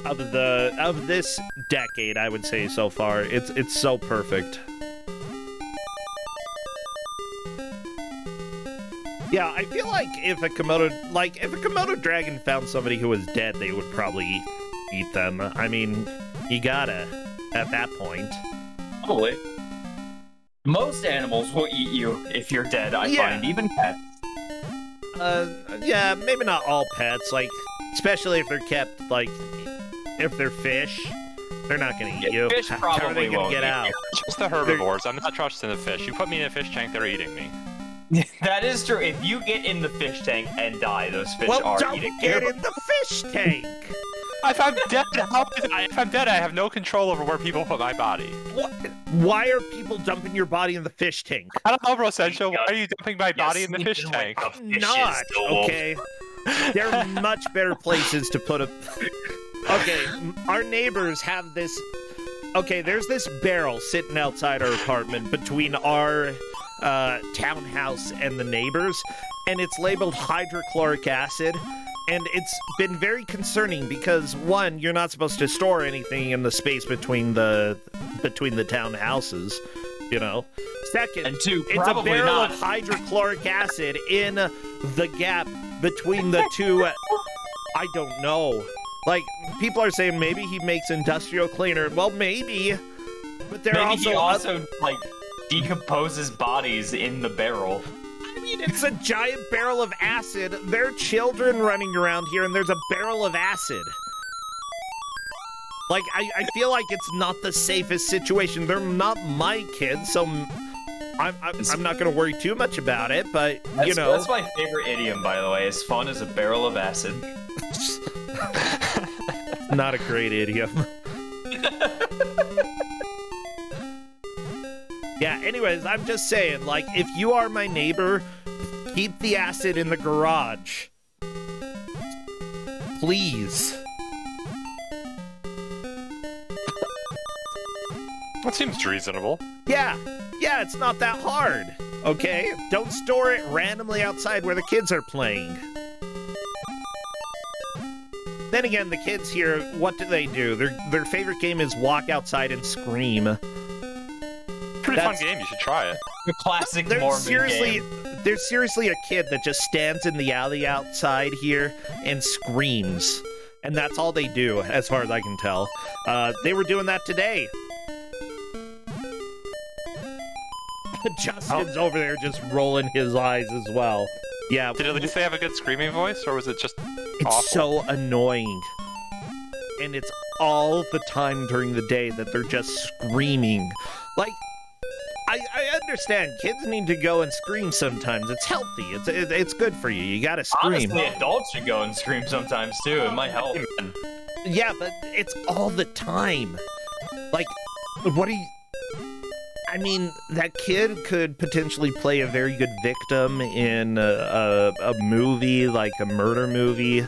of this decade, I would say so far. It's so perfect. Yeah, I feel like if a Komodo dragon found somebody who was dead, they would probably eat them. I mean, you gotta at that point. Probably. Most animals will eat you if you're dead, I Yeah. find, even pets. Yeah, maybe not all pets, like especially if they're kept if they're fish, they're not gonna eat you. Fish How are they probably gonna won't get eat out? you. Just the herbivores. I'm not trusting the fish. You put me in a fish tank, they're eating me. That is true. If you get in the fish tank and die, those fish Well, are don't eating get you. in the fish tank. If I'm dead, if I'm dead, I have no control over where people put my body. What? Why are people dumping your body in the fish tank? I don't know, Rosensha. Why are you dumping my body in the fish tank? Not okay. There are much better places to put a. Okay, our neighbors have this. Okay, there's this barrel sitting outside our apartment between our townhouse and the neighbors, and it's labeled hydrochloric acid. And it's been very concerning because one, you're not supposed to store anything in the space between the townhouses, you know. Second, And two, it's a probably barrel not. of hydrochloric acid in the gap between the two. I don't know. Like, people are saying maybe he makes industrial cleaner. Well, maybe. But there Maybe he also also like decomposes bodies in the barrel. I mean, it's a giant barrel of acid. There are children running around here, and there's a barrel of acid. Like, I feel like it's not the safest situation. They're not my kids, so I'm not going to worry too much about it, but, you know. That's my favorite idiom, by the way. As fun as a barrel of acid. Not a great idiom. Yeah, anyways, I'm just saying, like, if you are my neighbor, keep the acid in the garage. Please. That seems reasonable. Yeah, it's not that hard, okay? Don't store it randomly outside where the kids are playing. Then again, the kids here, what do? Their favorite game is walk outside and scream. Pretty That's- fun game. You should try it. The classic They're Mormon seriously, game. There's seriously a kid that just stands in the alley outside here and screams. And that's all they do, as far as I can tell. They were doing that today. Justin's over there just rolling his eyes as well. Yeah. Did at least they have a good screaming voice, or was it just It's awful? so annoying. And it's all the time during the day that they're just screaming. Like, I understand kids need to go and scream sometimes. It's healthy. It's good for you. You gotta scream. Honestly, adults should go and scream sometimes too. It might help. Yeah, but it's all the time. Like, what do you... I mean, that kid could potentially play a very good victim in a movie, like a murder movie.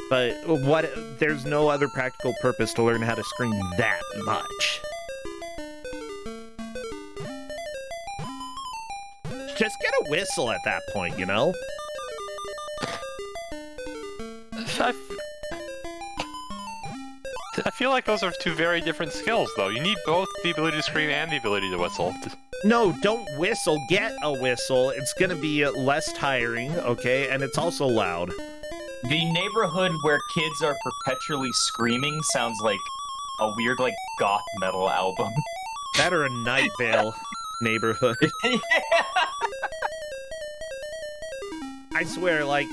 But there's no other practical purpose to learn how to scream that much. Just get a whistle at that point, you know? I feel like those are two very different skills, though. You need both the ability to scream and the ability to whistle. No, don't whistle. Get a whistle. It's gonna be less tiring, okay? And it's also loud. The neighborhood where kids are perpetually screaming sounds like a weird, like, goth metal album. That or a Night Vale neighborhood. I swear, like,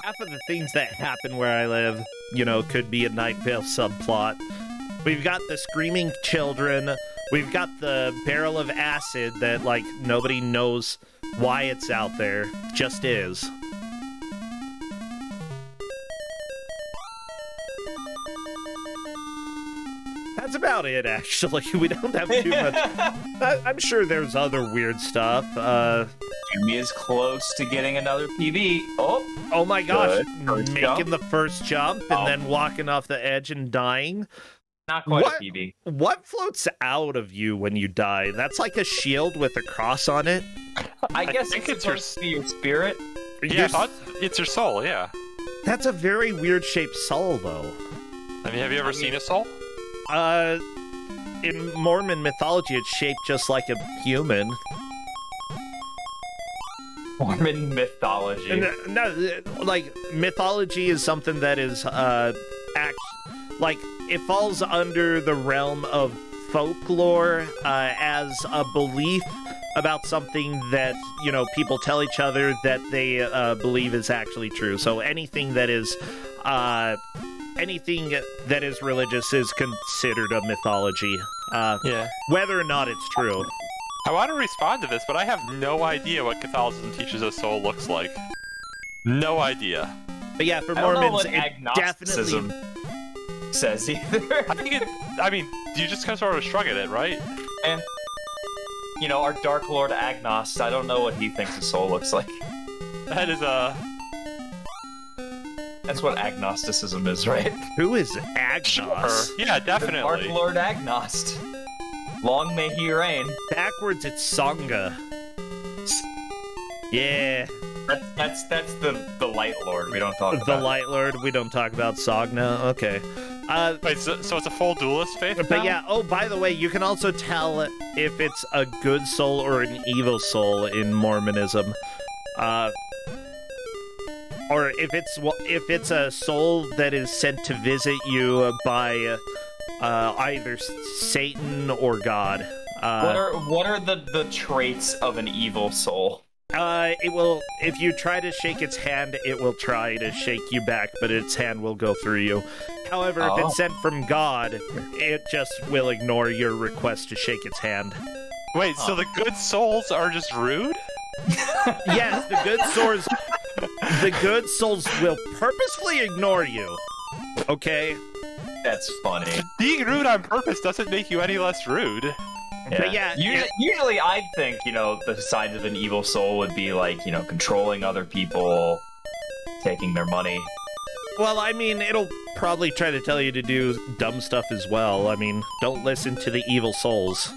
half of the things that happen where I live, you know, could be a Night Vale subplot. We've got the screaming children. We've got the barrel of acid that, like, nobody knows why it's out there. Just is. That's about it, actually. We don't have too much. I'm sure there's other weird stuff. Jimmy is close to getting another PB. Oh my gosh. Good. Making the first jump and then walking off the edge and dying. Not quite What? a PB. What floats out of you when you die? That's like a shield with a cross on it? I guess think it's supposed to be your spirit. Yeah, I thought it's your soul, yeah. That's a very weird shaped soul, though. I mean, have you ever seen a soul? In Mormon mythology, it's shaped just like a human. Mormon mythology. No, like, mythology is something that is, like, it falls under the realm of folklore, as a belief about something that, you know, people tell each other that they, believe is actually true. So anything that is, anything that is religious is considered a mythology, Yeah. whether or not it's true. I want to respond to this, but I have no idea what Catholicism teaches a soul looks like. No idea. But yeah, for I don't know Mormons, what it agnosticism definitely... says either. I mean, you just kind of sort of shrug at it, right? And, you know, our Dark Lord Agnost, I don't know what he thinks a soul looks like. That is That's what agnosticism is, right? Who is Agnos? Yeah, The Dark definitely. Lord Agnost. Long may he reign. Backwards, it's Sangha. Yeah, That's the Light Lord. We don't talk the about. Light Lord. We don't talk about Sogna. Okay. Wait, so it's a full duelist faith But now? yeah, oh, by the way, you can also tell if it's a good soul or an evil soul in Mormonism. Or if it's a soul that is sent to visit you by either Satan or God. What are the traits of an evil soul? It will, if you try to shake its hand, it will try to shake you back, but its hand will go through you. However, if it's sent from God, it just will ignore your request to shake its hand. Wait, so the good souls are just rude? Yes, the good souls will purposefully ignore you. Okay? That's funny. Being rude on purpose doesn't make you any less rude. But yeah, Usually I'd think, you know, the signs of an evil soul would be like, you know, controlling other people, taking their money. well, I mean, it'll probably try to tell you to do dumb stuff as well. I mean, don't listen to the evil souls.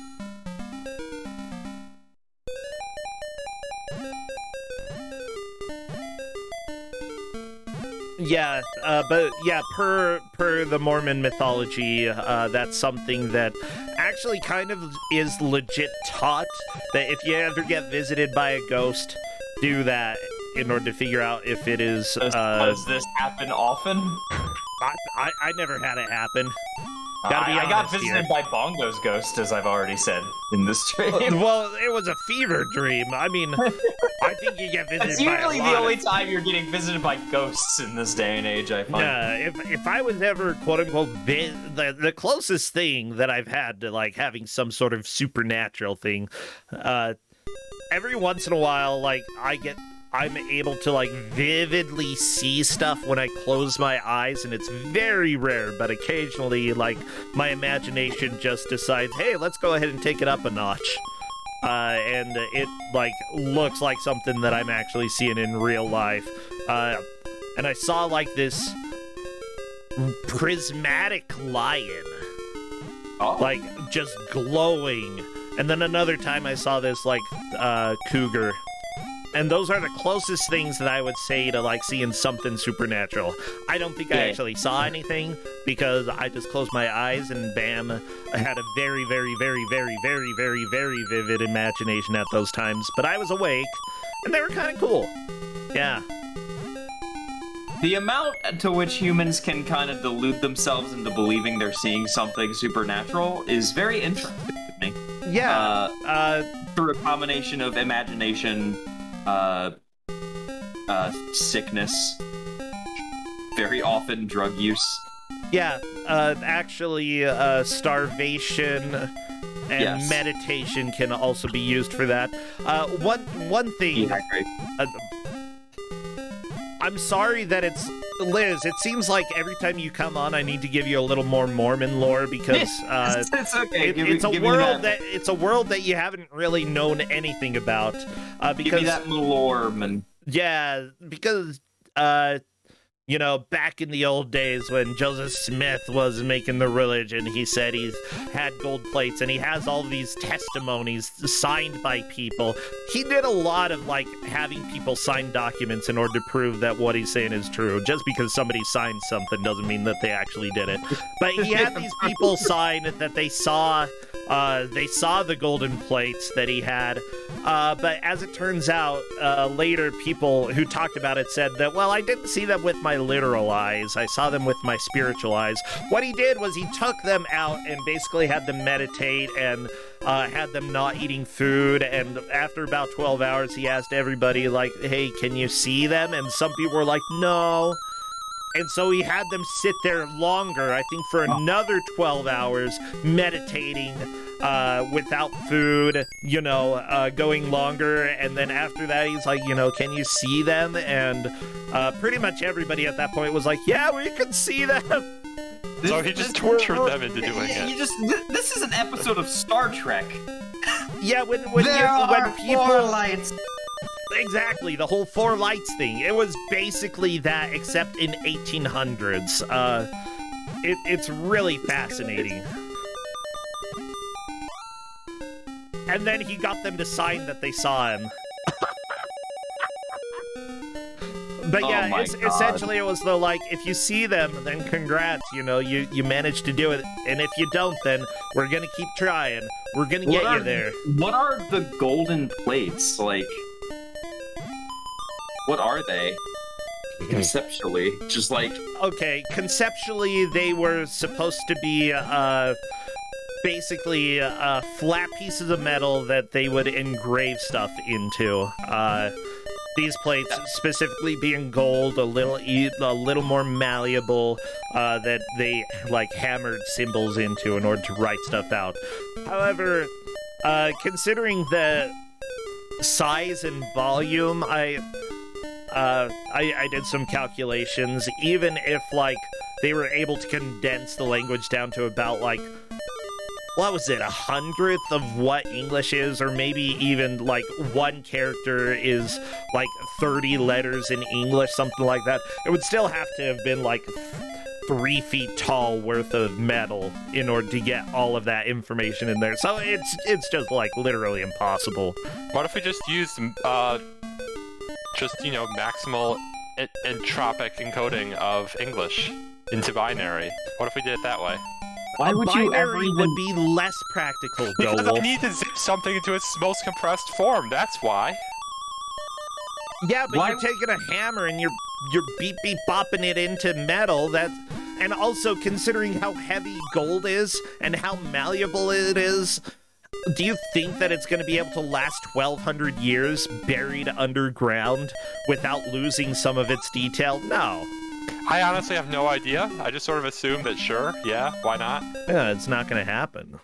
Yeah, but yeah, per the Mormon mythology, that's something that actually kind of is legit taught, that if you ever get visited by a ghost, do that in order to figure out if it is... Does this happen often? I never had it happen. Gotta be I got honest visited here. by Bongo's ghost, as I've already said in this stream. Well, it was a fever dream. I mean, I think you get visited It's by usually a the lot only of... time you're getting visited by ghosts in this day and age, I find. Yeah, if I was ever quote unquote the closest thing that I've had to like having some sort of supernatural thing, every once in a while, like I'm able to like vividly see stuff when I close my eyes, and it's very rare, but occasionally like my imagination just decides, hey, let's go ahead and take it up a notch. And it like looks like something that I'm actually seeing in real life. And I saw like this prismatic lion, like just glowing. And then another time I saw this like cougar. And those are the closest things that I would say to like seeing something supernatural. I don't think I actually saw anything because I just closed my eyes and bam, I had a very, very, very, very, very, very, very vivid imagination at those times. But I was awake and they were kind of cool. Yeah. The amount to which humans can kind of delude themselves into believing they're seeing something supernatural is very interesting to me. Yeah. Through a combination of imagination, sickness, very often drug use. Yeah, actually, starvation and meditation can also be used for that. One thing... I'm sorry that it's... Liz, it seems like every time you come on, I need to give you a little more Mormon lore because it's okay. It's a world that you haven't really known anything about. Because give me that lore, man. Yeah, because you know, back in the old days when Joseph Smith was making the religion, he said he's had gold plates and he has all these testimonies signed by people. He did a lot of like having people sign documents in order to prove that what he's saying is true. Just because somebody signed something doesn't mean that they actually did it. But he had these people sign that they saw the golden plates that he had. But as it turns out, later people who talked about it said that, well, I didn't see them with my literal eyes. I saw them with my spiritual eyes. What he did was he took them out and basically had them meditate and had them not eating food. And after about 12 hours, he asked everybody, like, hey, can you see them? And some people were like, no. And so he had them sit there longer, I think for another 12 hours, meditating without food, you know, going longer. And then after that, he's like, you know, can you see them? And pretty much everybody at that point was like, yeah, we can see them. So he just tortured them into doing it. This is an episode of Star Trek. Yeah, when people... four lights. Exactly, the whole four lights thing. It was basically that, except in 1800s. It's really fascinating. And then he got them to sign that they saw him. But yeah, essentially it was the like, if you see them, then congrats, you know, you managed to do it. And if you don't, then we're gonna keep trying. We're gonna get you there. What are the golden plates? Like, what are they? Conceptually, just like... Okay, conceptually, they were supposed to be, basically, flat pieces of metal that they would engrave stuff into. These plates, specifically being gold, a little more malleable, that they, like, hammered symbols into in order to write stuff out. However, considering the size and volume, I did some calculations. Even if, like, they were able to condense the language down to about, like, what was it, 100th of what English is, or maybe even, like, one character is, like, 30 letters in English, something like that, it would still have to have been, like, 3 feet tall worth of metal in order to get all of that information in there. So it's just, like, literally impossible. What if we just use, just, you know, maximal entropic encoding of English into binary. What if we did it that way? Why would you ever Binary even... would be less practical, Because Joel. I need to zip something into its most compressed form. That's why. Yeah, but Why- you're taking a hammer and you're beep bopping it into metal. And also considering how heavy gold is and how malleable it is, do you think that it's going to be able to last 1,200 years buried underground without losing some of its detail? No. I honestly have no idea. I just sort of assumed that sure, yeah, why not? Yeah, it's not going to happen.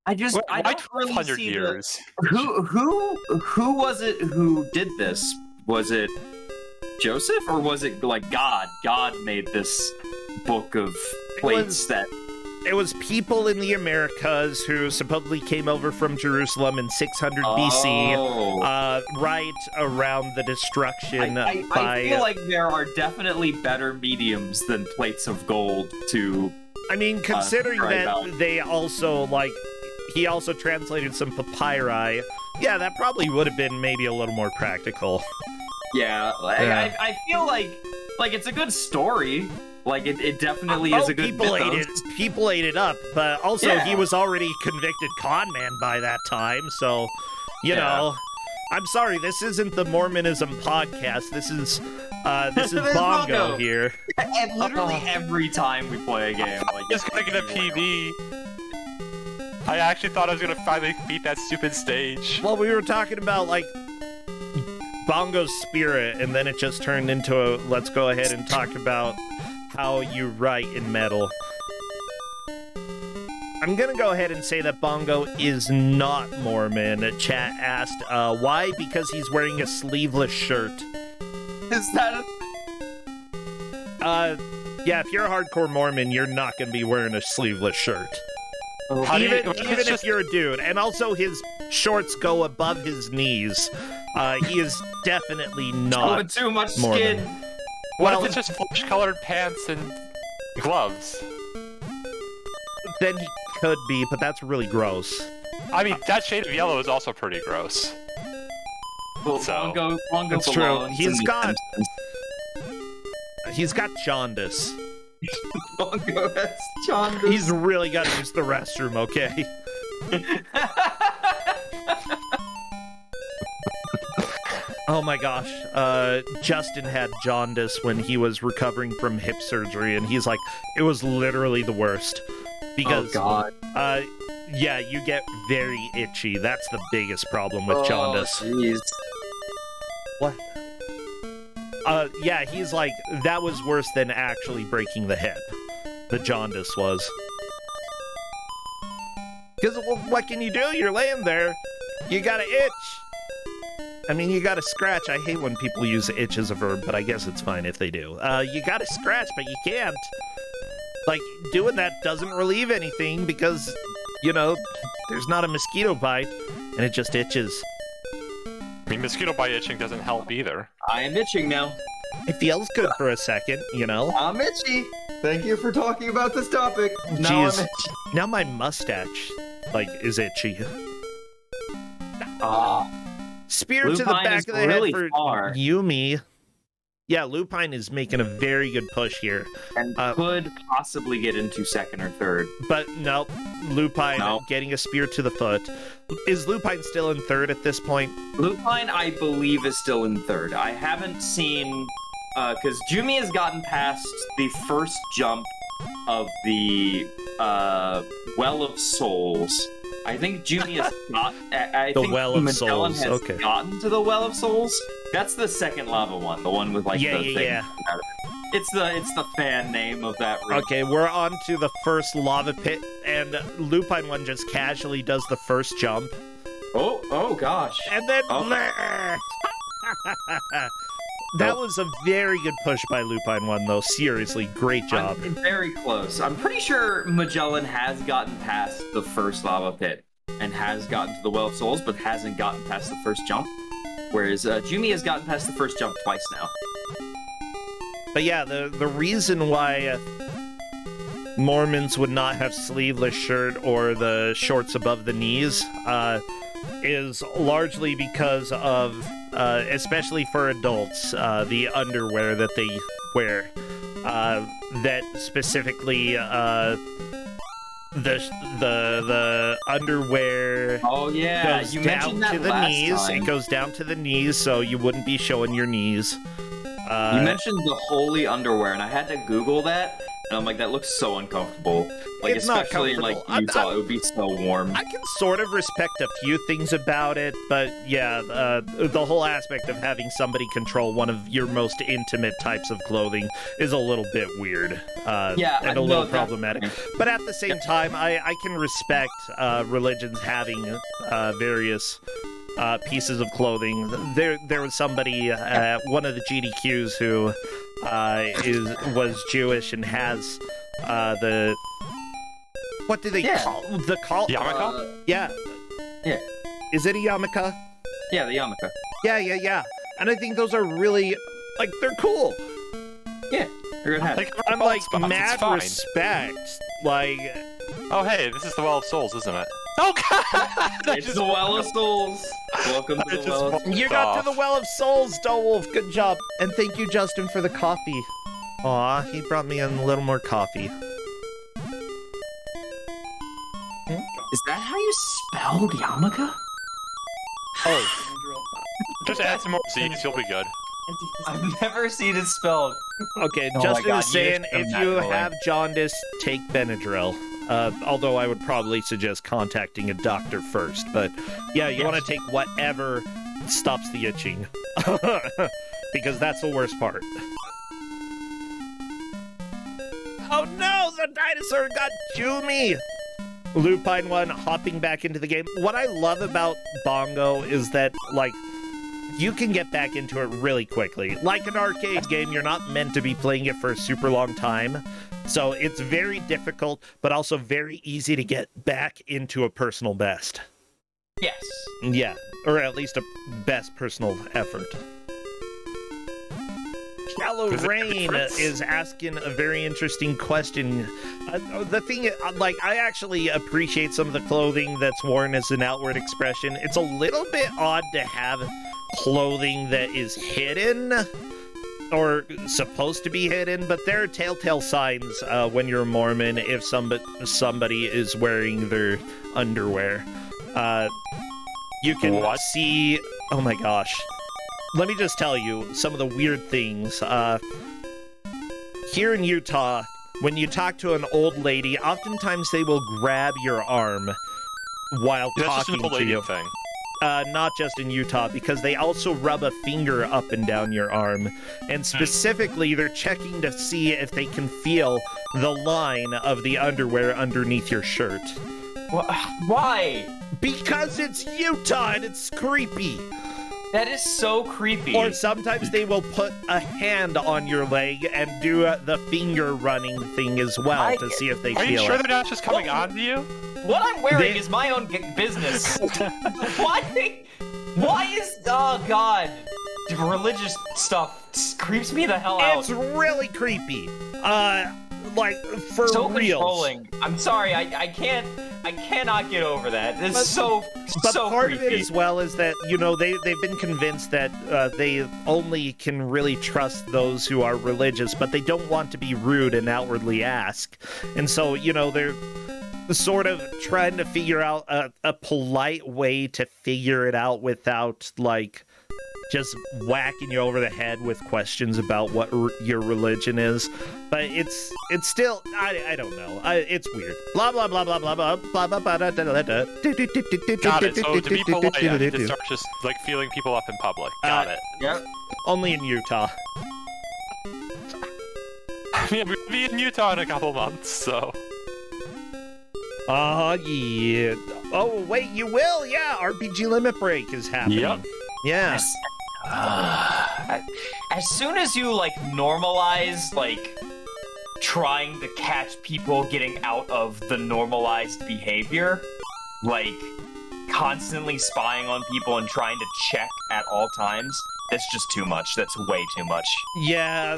I just... I Why don't really 1,200 see years? Who was it who did this? Was it Joseph or was it like God? God made this book of plates that... It was people in the Americas who supposedly came over from Jerusalem in 600 BC, right around the destruction I by... feel like there are definitely better mediums than plates of gold to... I mean, considering try that about. they also, he also translated some papyri, yeah, that probably would have been maybe a little more practical. Yeah, Yeah. I feel like it's a good story. Like, it definitely is a good people ate mythos. it. People ate it up, but also Yeah. he was already convicted con man by that time, so, you Yeah. know... I'm sorry, this isn't the Mormonism podcast. This is This is Bongo Bongo. here. And literally every time we play a game, like, Just gonna get a PB. I actually thought I was gonna finally beat that stupid stage. Well, we were talking about, Bongo's spirit, and then it just turned into a let's go ahead and talk about how you write in metal. I'm gonna go ahead and say that Bongo is not Mormon. Chat asked, why? Because he's wearing a sleeveless shirt. Is that Yeah, if you're a hardcore Mormon, you're not gonna be wearing a sleeveless shirt. How do you- Even it's just- if you're a dude. And also his shorts go above his knees. He is definitely not too much Mormon. skin? What Well, if it's just flesh-colored pants and gloves? then he could be, but that's really gross. I mean, that shade of yellow is also pretty gross. Well, So- Bongo That's true. belongs He's in the got- Simpsons. He's got jaundice. Bongo has jaundice. He's really got to use the restroom, okay? Oh my gosh. Justin had jaundice when he was recovering from hip surgery, and he's like, it was literally the worst. Because, God. yeah, you get very itchy. That's the biggest problem with jaundice. Jeez. What? Yeah, he's like, that was worse than actually breaking the hip. The jaundice was. Because, well, what can you do? You're laying there. You gotta itch. I mean, you gotta scratch. I hate when people use itch as a verb, but I guess it's fine if they do. You gotta scratch, but you can't. Like, doing that doesn't relieve anything because, you know, there's not a mosquito bite, and it just itches. I mean, mosquito bite itching doesn't help either. I am itching now. It feels good for a second, you know? I'm itchy. Thank you for talking about this topic. Now Jeez. I'm itchy. Now my mustache, is itchy. Spear to the Lupine back is of the really head for far. Yumi. Yeah, Lupine is making a very good push here. And could possibly get into second or third. But nope, Lupine Nope. getting a spear to the foot. Is Lupine still in third at this point? Lupine, I believe, is still in third. I haven't seen... Because Jumi has gotten past the first jump of the Well of Souls. I think Jumi has got... I The think Well of Magellan Souls, has okay. gotten to the Well of Souls. That's the second lava one, the one with, Yeah, the yeah, thing. yeah. It's the fan name of that ring. Okay, we're on to the first lava pit, and Lupine one just casually does the first jump. Oh gosh. And then... Oh. That was a very good push by Lupine one, though. Seriously, great job. I'm very close. I'm pretty sure Magellan has gotten past the first lava pit and has gotten to the Well of Souls, but hasn't gotten past the first jump. Whereas Jumi has gotten past the first jump twice now. But yeah, the reason why Mormons would not have sleeveless shirt or the shorts above the knees is largely because of especially for adults, the underwear that they wear, that specifically, the underwear Oh yeah, goes you down mentioned that to the last knees. time. It goes down to the knees, so you wouldn't be showing your knees. You mentioned the holy underwear, and I had to Google that, and I'm like, that looks so uncomfortable. Like, It's not especially in like comfortable. Utah, it would be so warm. I can sort of respect a few things about it, but yeah, the whole aspect of having somebody control one of your most intimate types of clothing is a little bit weird, Yeah, and a no, little that- problematic. But at the same time, I can respect religions having various pieces of clothing. There was somebody, one of the GDQs who was Jewish and has the. What do they Yeah. call the call? Yarmulke? Yeah. Yeah. Is it a yarmulke? Yeah, the yarmulke. Yeah. And I think those are really, like, they're cool. Yeah, they're good hats. Like, I'm bald like spots, it's mad fine. respect. Like, Oh, hey, this is the Well of Souls, isn't it? Oh, God! I It's just- the Well of Souls. Welcome to I the just Well of walked Souls. you got to off. the Well of Souls, Wolf. Good job. And thank you, Justin, for the coffee. Aw, he brought me a little more coffee. Is that how you spell yarmulke? Oh, Just add some more Z's, you'll be good. I've never seen it spelled. okay. Oh my Justin God, is saying you if just you done that, have jaundice, take Benadryl. Although I would probably suggest contacting a doctor first. But yeah, you want to take whatever stops the itching. Because that's the worst part. Oh no, the dinosaur got Jumi! Lupine 1 hopping back into the game. What I love about Bongo is that, like, you can get back into it really quickly. Like an arcade game, you're not meant to be playing it for a super long time. So it's very difficult, but also very easy to get back into a personal best. Yes. Yeah, or at least a best personal effort. Shallow Is it Rain difference? is asking a very interesting question. The thing, like, I actually appreciate some of the clothing that's worn as an outward expression. It's a little bit odd to have clothing that is hidden, or supposed to be hidden, but there are telltale signs when you're a Mormon if somebody is wearing their underwear. You can What? see... Oh my gosh. Let me just tell you some of the weird things. Here in Utah, when you talk to an old lady, oftentimes they will grab your arm while That's just talking an old to lady you. thing. Not just in Utah, because they also rub a finger up and down your arm. And specifically, they're checking to see if they can feel the line of the underwear underneath your shirt. Why? Because it's Utah and it's creepy. That is so creepy. Or sometimes they will put a hand on your leg and do the finger running thing as well to see if they Are you feel sure it. they're not just coming onto you? What I'm wearing They- is my own business. Why? Why is? Oh God! Religious stuff creeps me the hell out. It's really creepy. Like, for So real. controlling. I'm sorry. I can't. I cannot get over that. It's But- so But so part creepy. of it as well is that, you know, they've been convinced that they only can really trust those who are religious, but they don't want to be rude and outwardly ask. And so, you know, they're sort of trying to figure out a polite way to figure it out without, like, just whacking you over the head with questions about what your religion is. But it's still, I don't know. It's weird. Blah, blah, blah, blah, blah, blah, blah, blah, blah, da, da, da, da. Got it. So to be polite, I need to start just like feeling people up in public. Got it. Yep. Only in Utah. Yeah, we'll be in Utah in a couple months, so. Oh, yeah. Oh, wait, you will? Yeah, RPG Limit Break is happening. Yep. Yeah. As soon as you like normalize like trying to catch people getting out of the normalized behavior, like constantly spying on people and trying to check at all times, That's just too much. That's way too much. Yeah,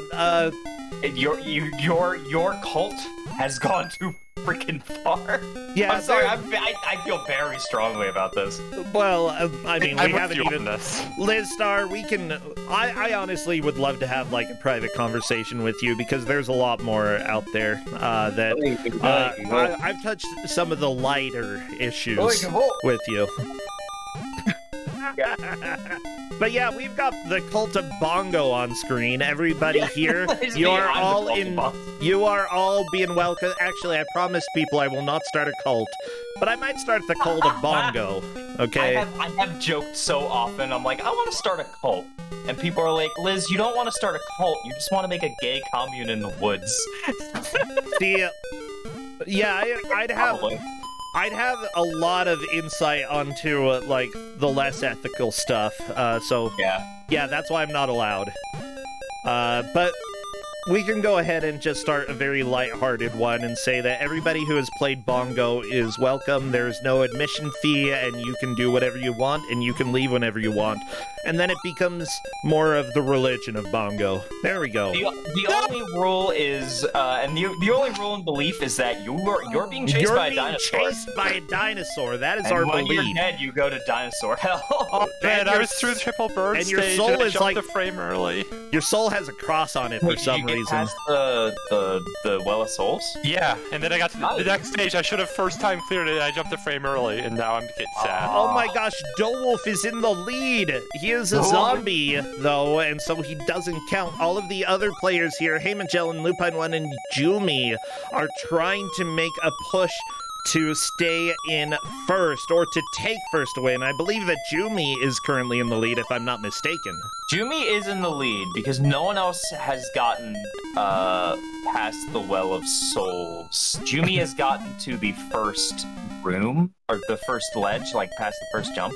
Your cult has gone too freaking far. yeah. I'm sorry. there- I feel very strongly about this. Well, I mean, we I'm with haven't you on even. this. Liz Star, we can. I honestly would love to have like a private conversation with you because there's a lot more out there that I've touched some of the lighter issues with you. But yeah, we've got the cult of Bongo on screen. Everybody here, It's you me, are I'm the all cult of in. Bongo. You are all being welcome. Actually, I promised people I will not start a cult, but I might start the cult of Bongo. Okay. I have joked so often. I'm like, I want to start a cult, and people are like, Liz, you don't want to start a cult. You just want to make a gay commune in the woods. See, yeah, Probably. I'd have a lot of insight onto like the less ethical stuff. So Yeah. that's why I'm not allowed. But we can go ahead and just start a very lighthearted one and say that everybody who has played Bongo is welcome. There's no admission fee, and you can do whatever you want, and you can leave whenever you want. And then it becomes more of the religion of Bongo. There we go. The only rule is, and the only rule and belief is that you're being chased You're by a being dinosaur. chased by a dinosaur. That is And our when belief. you're dead, you go to dinosaur hell. Man, And I your was through the triple bird and your stage soul and I is jumped like- the frame early. Your soul has a cross on it for Wait, did some you get reason. past the Well of Souls? Yeah, and then I got to the next stage. I should have first time cleared it, and I jumped the frame early, and now I'm getting sad. Oh my gosh, Wolf is in the lead. He is a Oh. zombie, though, and so he doesn't count. All of the other players here, Hey Magellan, Lupine 1, and Jumi, are trying to make a push to stay in first, or to take first away, and I believe that Jumi is currently in the lead, if I'm not mistaken. Jumi is in the lead because no one else has gotten past the Well of Souls. Jumi has gotten to the first room, or the first ledge, like past the first jump.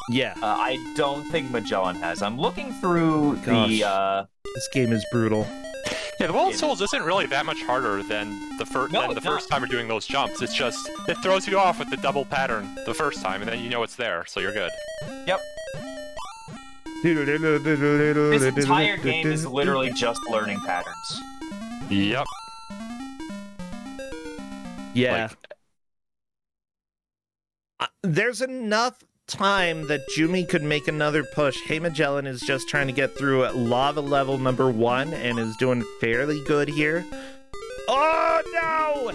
Yeah, I don't think Magellan has. I'm looking through this game is brutal. Yeah, the Well of Souls isn't really that much harder than the first No, it's first time you're doing those jumps. It's just it throws you off with the double pattern the first time, and then you know it's there, so you're good. Yep. This entire game is literally just learning patterns. Yep. Yeah. Like- There's enough time that Jumi could make another push. Hey Magellan is just trying to get through lava level number 1 and is doing fairly good here. Oh no!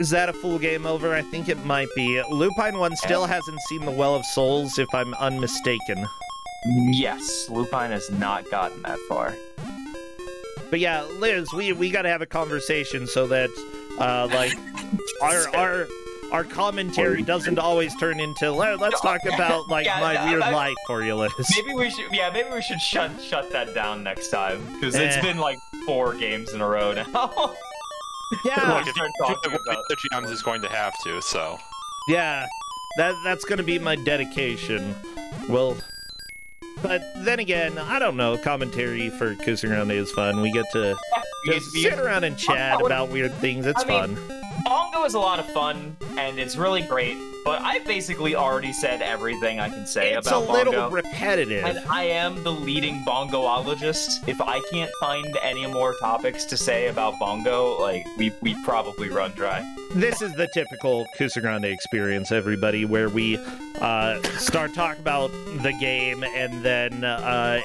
Is that a full game over? I think it might be. Lupine 1 still hasn't seen the Well of Souls, if I'm unmistaken. Yes, Lupine has not gotten that far. But yeah, Liz, we gotta have a conversation so that like our commentary doesn't always turn into let's talk about like my weird life for you, Liz. Maybe we should shut that down next time because it's been like 4 games in a row now. Yeah, Look, if you do the GMs is going to have to, so. yeah, that's gonna be my dedication. Well, but then again, I don't know. Commentary for Kusog7ande is fun. We get to just sit around and chat about weird things. It's fun. Bongo is a lot of fun, and it's really great, but I basically already said everything I can say It's a about little Bongo. repetitive. And I am the leading bongoologist. If I can't find any more topics to say about Bongo, like, we probably run dry. This is the typical Kusog7ande experience, everybody, where we start talking about the game and then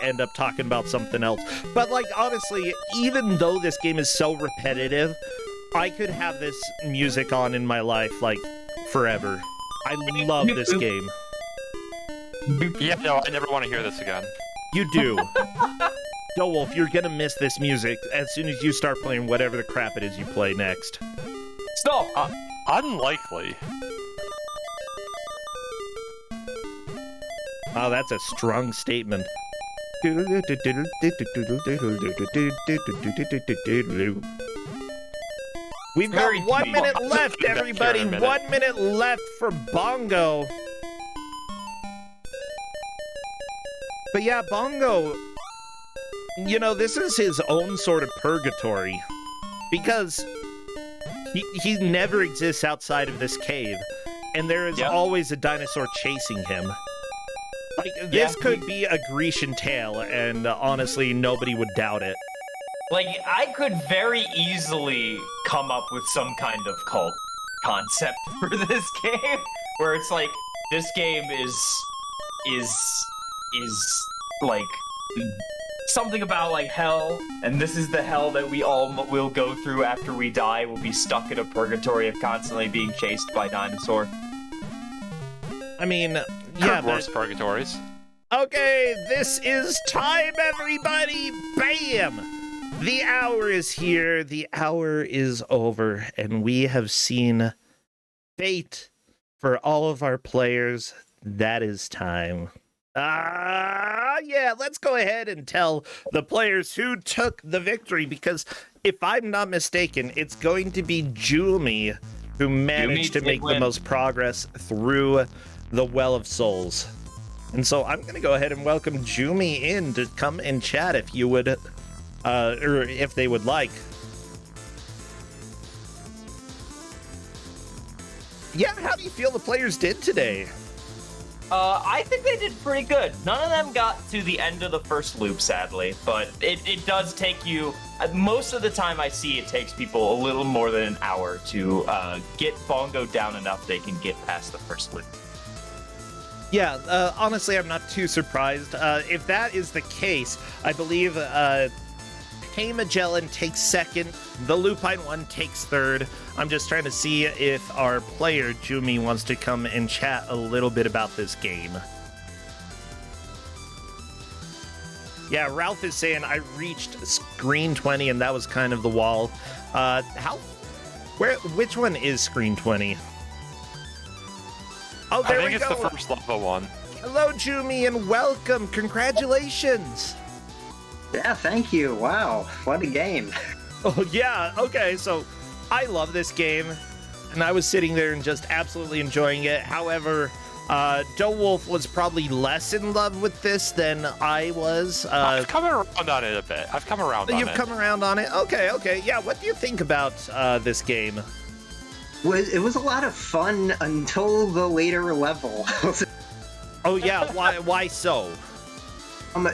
end up talking about something else. But, like, honestly, even though this game is so repetitive, I could have this music on in my life, like, forever. I love this game. Yeah, no, I never want to hear this again. You do. Wolf, you're gonna miss this music as soon as you start playing whatever the crap it is you play next. Stop! Unlikely. Oh, that's a strong statement. We've got Very 1 deep. minute left, everybody. 1 minute left for Bongo. But yeah, Bongo, you know, this is his own sort of purgatory. Because he never exists outside of this cave. And there is Yep. always a dinosaur chasing him. Like, this could be a Grecian tale, and honestly, nobody would doubt it. Like, I could very easily come up with some kind of cult concept for this game, where it's like, this game is like something about like hell, and this is the hell that we all will go through after we die. We'll be stuck in a purgatory of constantly being chased by dinosaur. I mean, yeah, worse purgatories. Okay, this is time, everybody! Bam! The hour is here, the hour is over, and we have seen fate for all of our players. That is time. Yeah, let's go ahead and tell the players who took the victory, because if I'm not mistaken, it's going to be Jumi who managed to make the most progress through the Well of Souls. And so I'm going to go ahead and welcome Jumi in to come and chat if you would, or if they would like. Yeah, how do you feel the players did today? I think they did pretty good. None of them got to the end of the first loop, sadly, but it does take you, most of the time I see it takes people a little more than an hour to get Bongo down enough they can get past the first loop. Yeah, honestly, I'm not too surprised. If that is the case, I believe Hey Magellan takes second, the Lupine one takes third. I'm just trying to see if our player, Jumi, wants to come and chat a little bit about this game. Yeah, Ralph is saying I reached screen 20 and that was kind of the wall. Which one is screen 20? Oh, there we go. I think it's the first level one. Hello, Jumi, and welcome. Congratulations. Yeah, thank you. Wow, what a game. Oh, yeah. Okay, so I love this game, and I was sitting there and just absolutely enjoying it. However, Doe Wolf was probably less in love with this than I was. I've come around on it a bit. You've come around on it? Okay. Yeah, what do you think about this game? It was a lot of fun until the later level. Oh, yeah. Why so?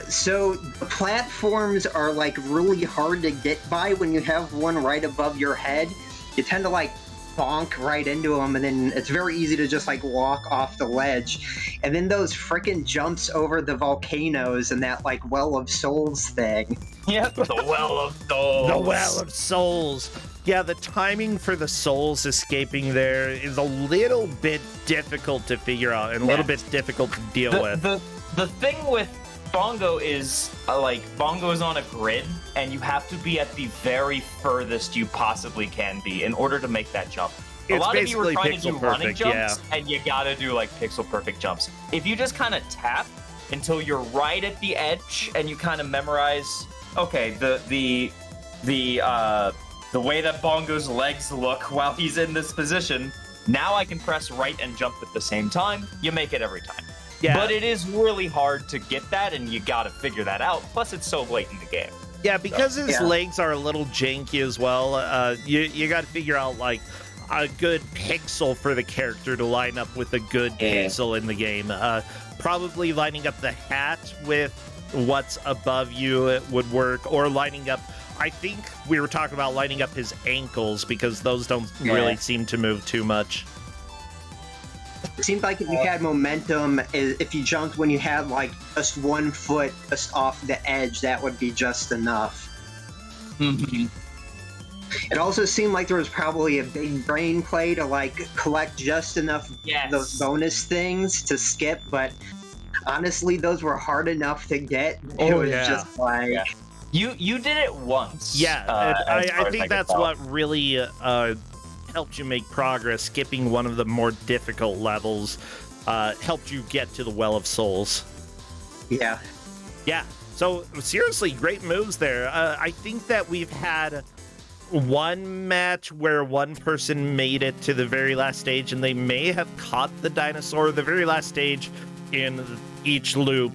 So the platforms are like really hard to get by when you have one right above your head. You tend to like bonk right into them, and then it's very easy to just like walk off the ledge. And then those frickin' jumps over the volcanoes and that like Well of Souls thing. Yep, the Well of Souls. The Well of Souls. Yeah, the timing for the souls escaping there is a little bit difficult to figure out and a little bit difficult to deal with. The thing with Bongo is, Bongo is on a grid, and you have to be at the very furthest you possibly can be in order to make that jump. A lot of you are trying to do running jumps, and you gotta do, pixel perfect jumps. If you just kind of tap until you're right at the edge, and you kind of memorize, okay, the way that Bongo's legs look while he's in this position, now I can press right and jump at the same time, you make it every time. Yeah. But it is really hard to get that, and you gotta figure that out. Plus, it's so late in the game. Yeah, because his legs are a little janky as well, you gotta figure out, a good pixel for the character to line up with a good pixel in the game. Probably lining up the hat with what's above you would work, or lining up... I think we were talking about lining up his ankles, because those don't really seem to move too much. It seemed like if you had momentum, if you jumped when you had just 1 foot just off the edge, that would be just enough. Mm-hmm. It also seemed like there was probably a big brain play to collect just enough of those bonus things to skip, but honestly, those were hard enough to get. It was just You did it once. Yeah, I think that's what really helped you make progress. Skipping one of the more difficult levels helped you get to the Well of Souls. Yeah. Yeah, so seriously, great moves there. I think that we've had one match where one person made it to the very last stage, and they may have caught the dinosaur. The very last stage in each loop,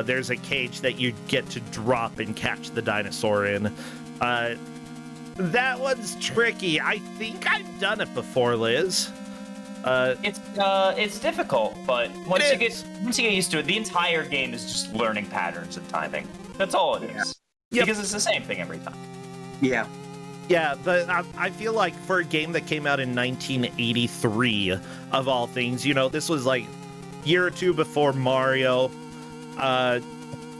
there's a cage that you get to drop and catch the dinosaur in. That one's tricky. I think I've done it before, Liz. It's difficult, but once you is. get used to it, the entire game is just learning patterns and timing. That's all it is. Yep. Because it's the same thing every time. Yeah. Yeah, but I feel like for a game that came out in 1983, of all things, you know, this was like a year or two before Mario.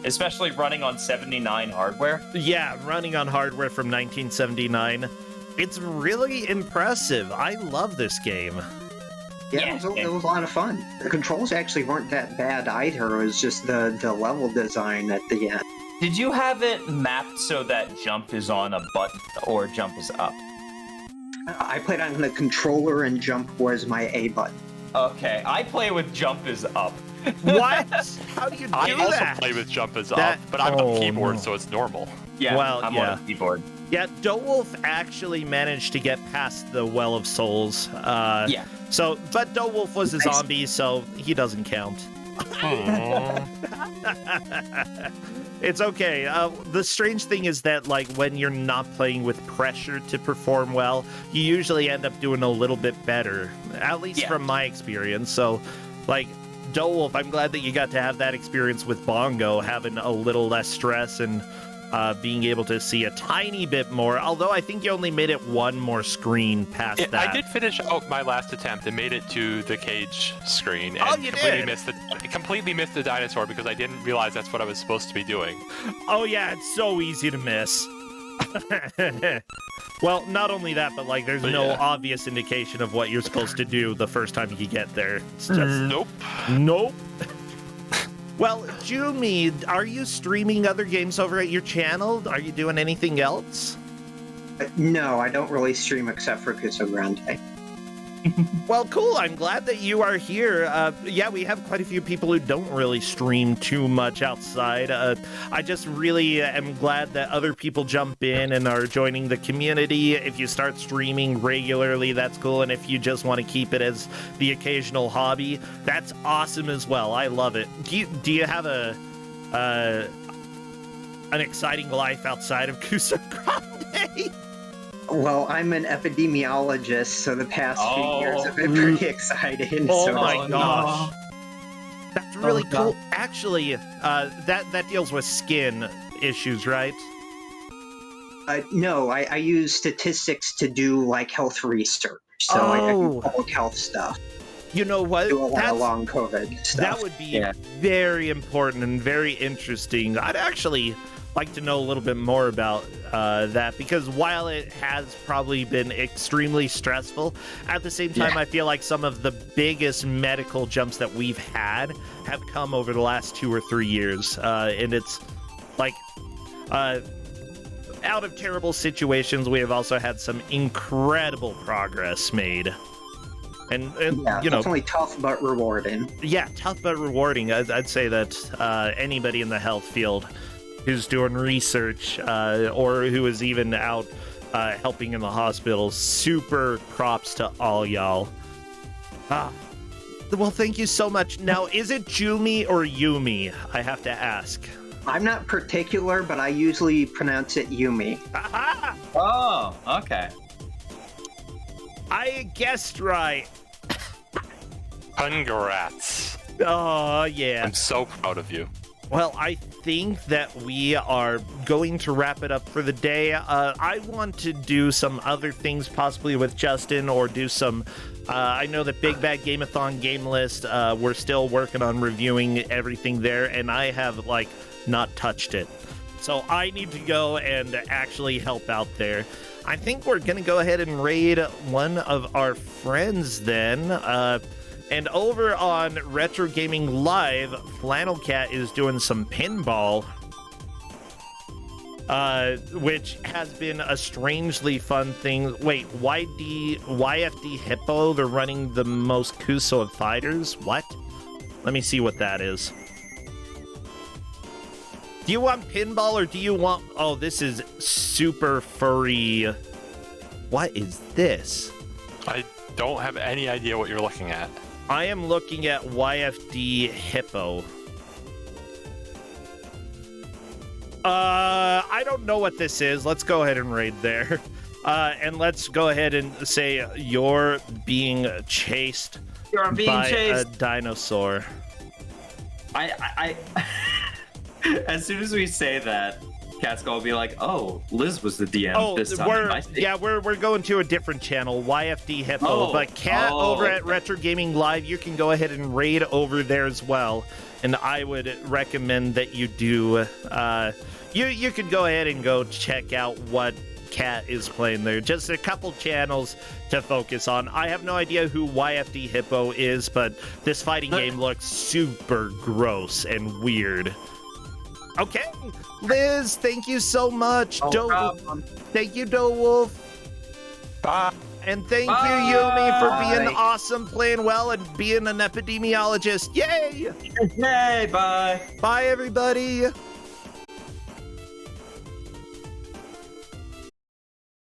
Especially running on 79 hardware. Yeah, running on hardware from 1979. It's really impressive. I love this game. Yeah, it was a lot of fun. The controls actually weren't that bad either. It was just the level design at the end. Did you have it mapped so that jump is on a button or jump is up? I played on the controller and jump was my A button. Okay, I play with jump is up. What? How do you do I also that? play with jump as That- up, but I'm oh, on keyboard, no. so it's normal. Yeah, Well, I'm yeah. on a keyboard. Yeah, Wolf actually managed to get past the Well of Souls. Yeah. So, but Wolf was a Nice. zombie, so he doesn't count. It's okay. The strange thing is that, like, when you're not playing with pressure to perform well, you usually end up doing a little bit better, at least Yeah. from my experience. So, like, Wolf, I'm glad that you got to have that experience with Bongo, having a little less stress and being able to see a tiny bit more. Although I think you only made it one more screen past that. I did finish out my last attempt and made it to the cage screen. And Oh, you did? completely missed the dinosaur because I didn't realize that's what I was supposed to be doing. Oh yeah, it's so easy to miss. Well, not only that, but like there's But no yeah. obvious indication of what you're supposed to do the first time you get there. It's just Nope. nope. Well, Jumi, are you streaming other games over at your channel? Are you doing anything else? No, I don't really stream except for Kusog7ande. Well, cool. I'm glad that you are here. Yeah, we have quite a few people who don't really stream too much outside. I just really am glad that other people jump in and are joining the community. If you start streaming regularly, that's cool. And if you just want to keep it as the occasional hobby, that's awesome as well. I love it. Do you have an exciting life outside of Kusog7ande? Well, I'm an epidemiologist, so the past few years have been Oh. pretty exciting. Oh so my gosh. That's really Oh, cool. God. Actually, that deals with skin issues, right? No, I use statistics to do like health research. So I Oh. do public health stuff. You know what? Do a lot That's- of long COVID stuff. that would be Yeah. very important and very interesting. I'd actually like to know a little bit more about that, because while it has probably been extremely stressful, at the same time, Yeah. I feel like some of the biggest medical jumps that we've had have come over the last 2 or 3 years. And it's like, out of terrible situations, we have also had some incredible progress made. And Yeah, you know, definitely tough but rewarding. yeah, tough but rewarding. I'd say that anybody in the health field who's doing research or who is even out helping in the hospital, super props to all y'all. Well, thank you so much. Now, is it Jumi or Yumi? I have to ask. I'm not particular, but I usually pronounce it Yumi. Aha! Oh, okay. I guessed right. Congrats. Oh, yeah. I'm so proud of you. Well, I think that we are going to wrap it up for the day. I want to do some other things possibly with Justin, or do some... I know that Big Bad Game-a-thon game list, we're still working on reviewing everything there, and I have, like, not touched it. So I need to go and actually help out there. I think we're going to go ahead and raid one of our friends then. And over on Retro Gaming Live, Flannel Cat is doing some pinball, which has been a strangely fun thing. Wait, YFD Hippo, they're running the most Kuso of fighters? What? Let me see what that is. Do you want pinball, or do you want... Oh, this is super furry. What is this? I don't have any idea what you're looking at. I am looking at YFD Hippo. I don't know what this is. Let's go ahead and raid there. And let's go ahead and say you're being chased You're being by chased. a dinosaur. I as soon as we say that, Cat's gonna be like, "Oh, Liz was the DM Oh, this time." we're going to a different channel, YFD Hippo. Oh, But Cat over at okay. Retro Gaming Live, you can go ahead and raid over there as well. And I would recommend that you do. You could go ahead and go check out what Cat is playing there. Just a couple channels to focus on. I have no idea who YFD Hippo is, but this fighting game looks super gross and weird. Okay, Liz, thank you so much. No problem. Thank you, Doe Wolf. Bye. And thank you, Bye. Yumi, for being awesome, playing well, and being an epidemiologist. Yay! Yay! Bye. Bye, everybody.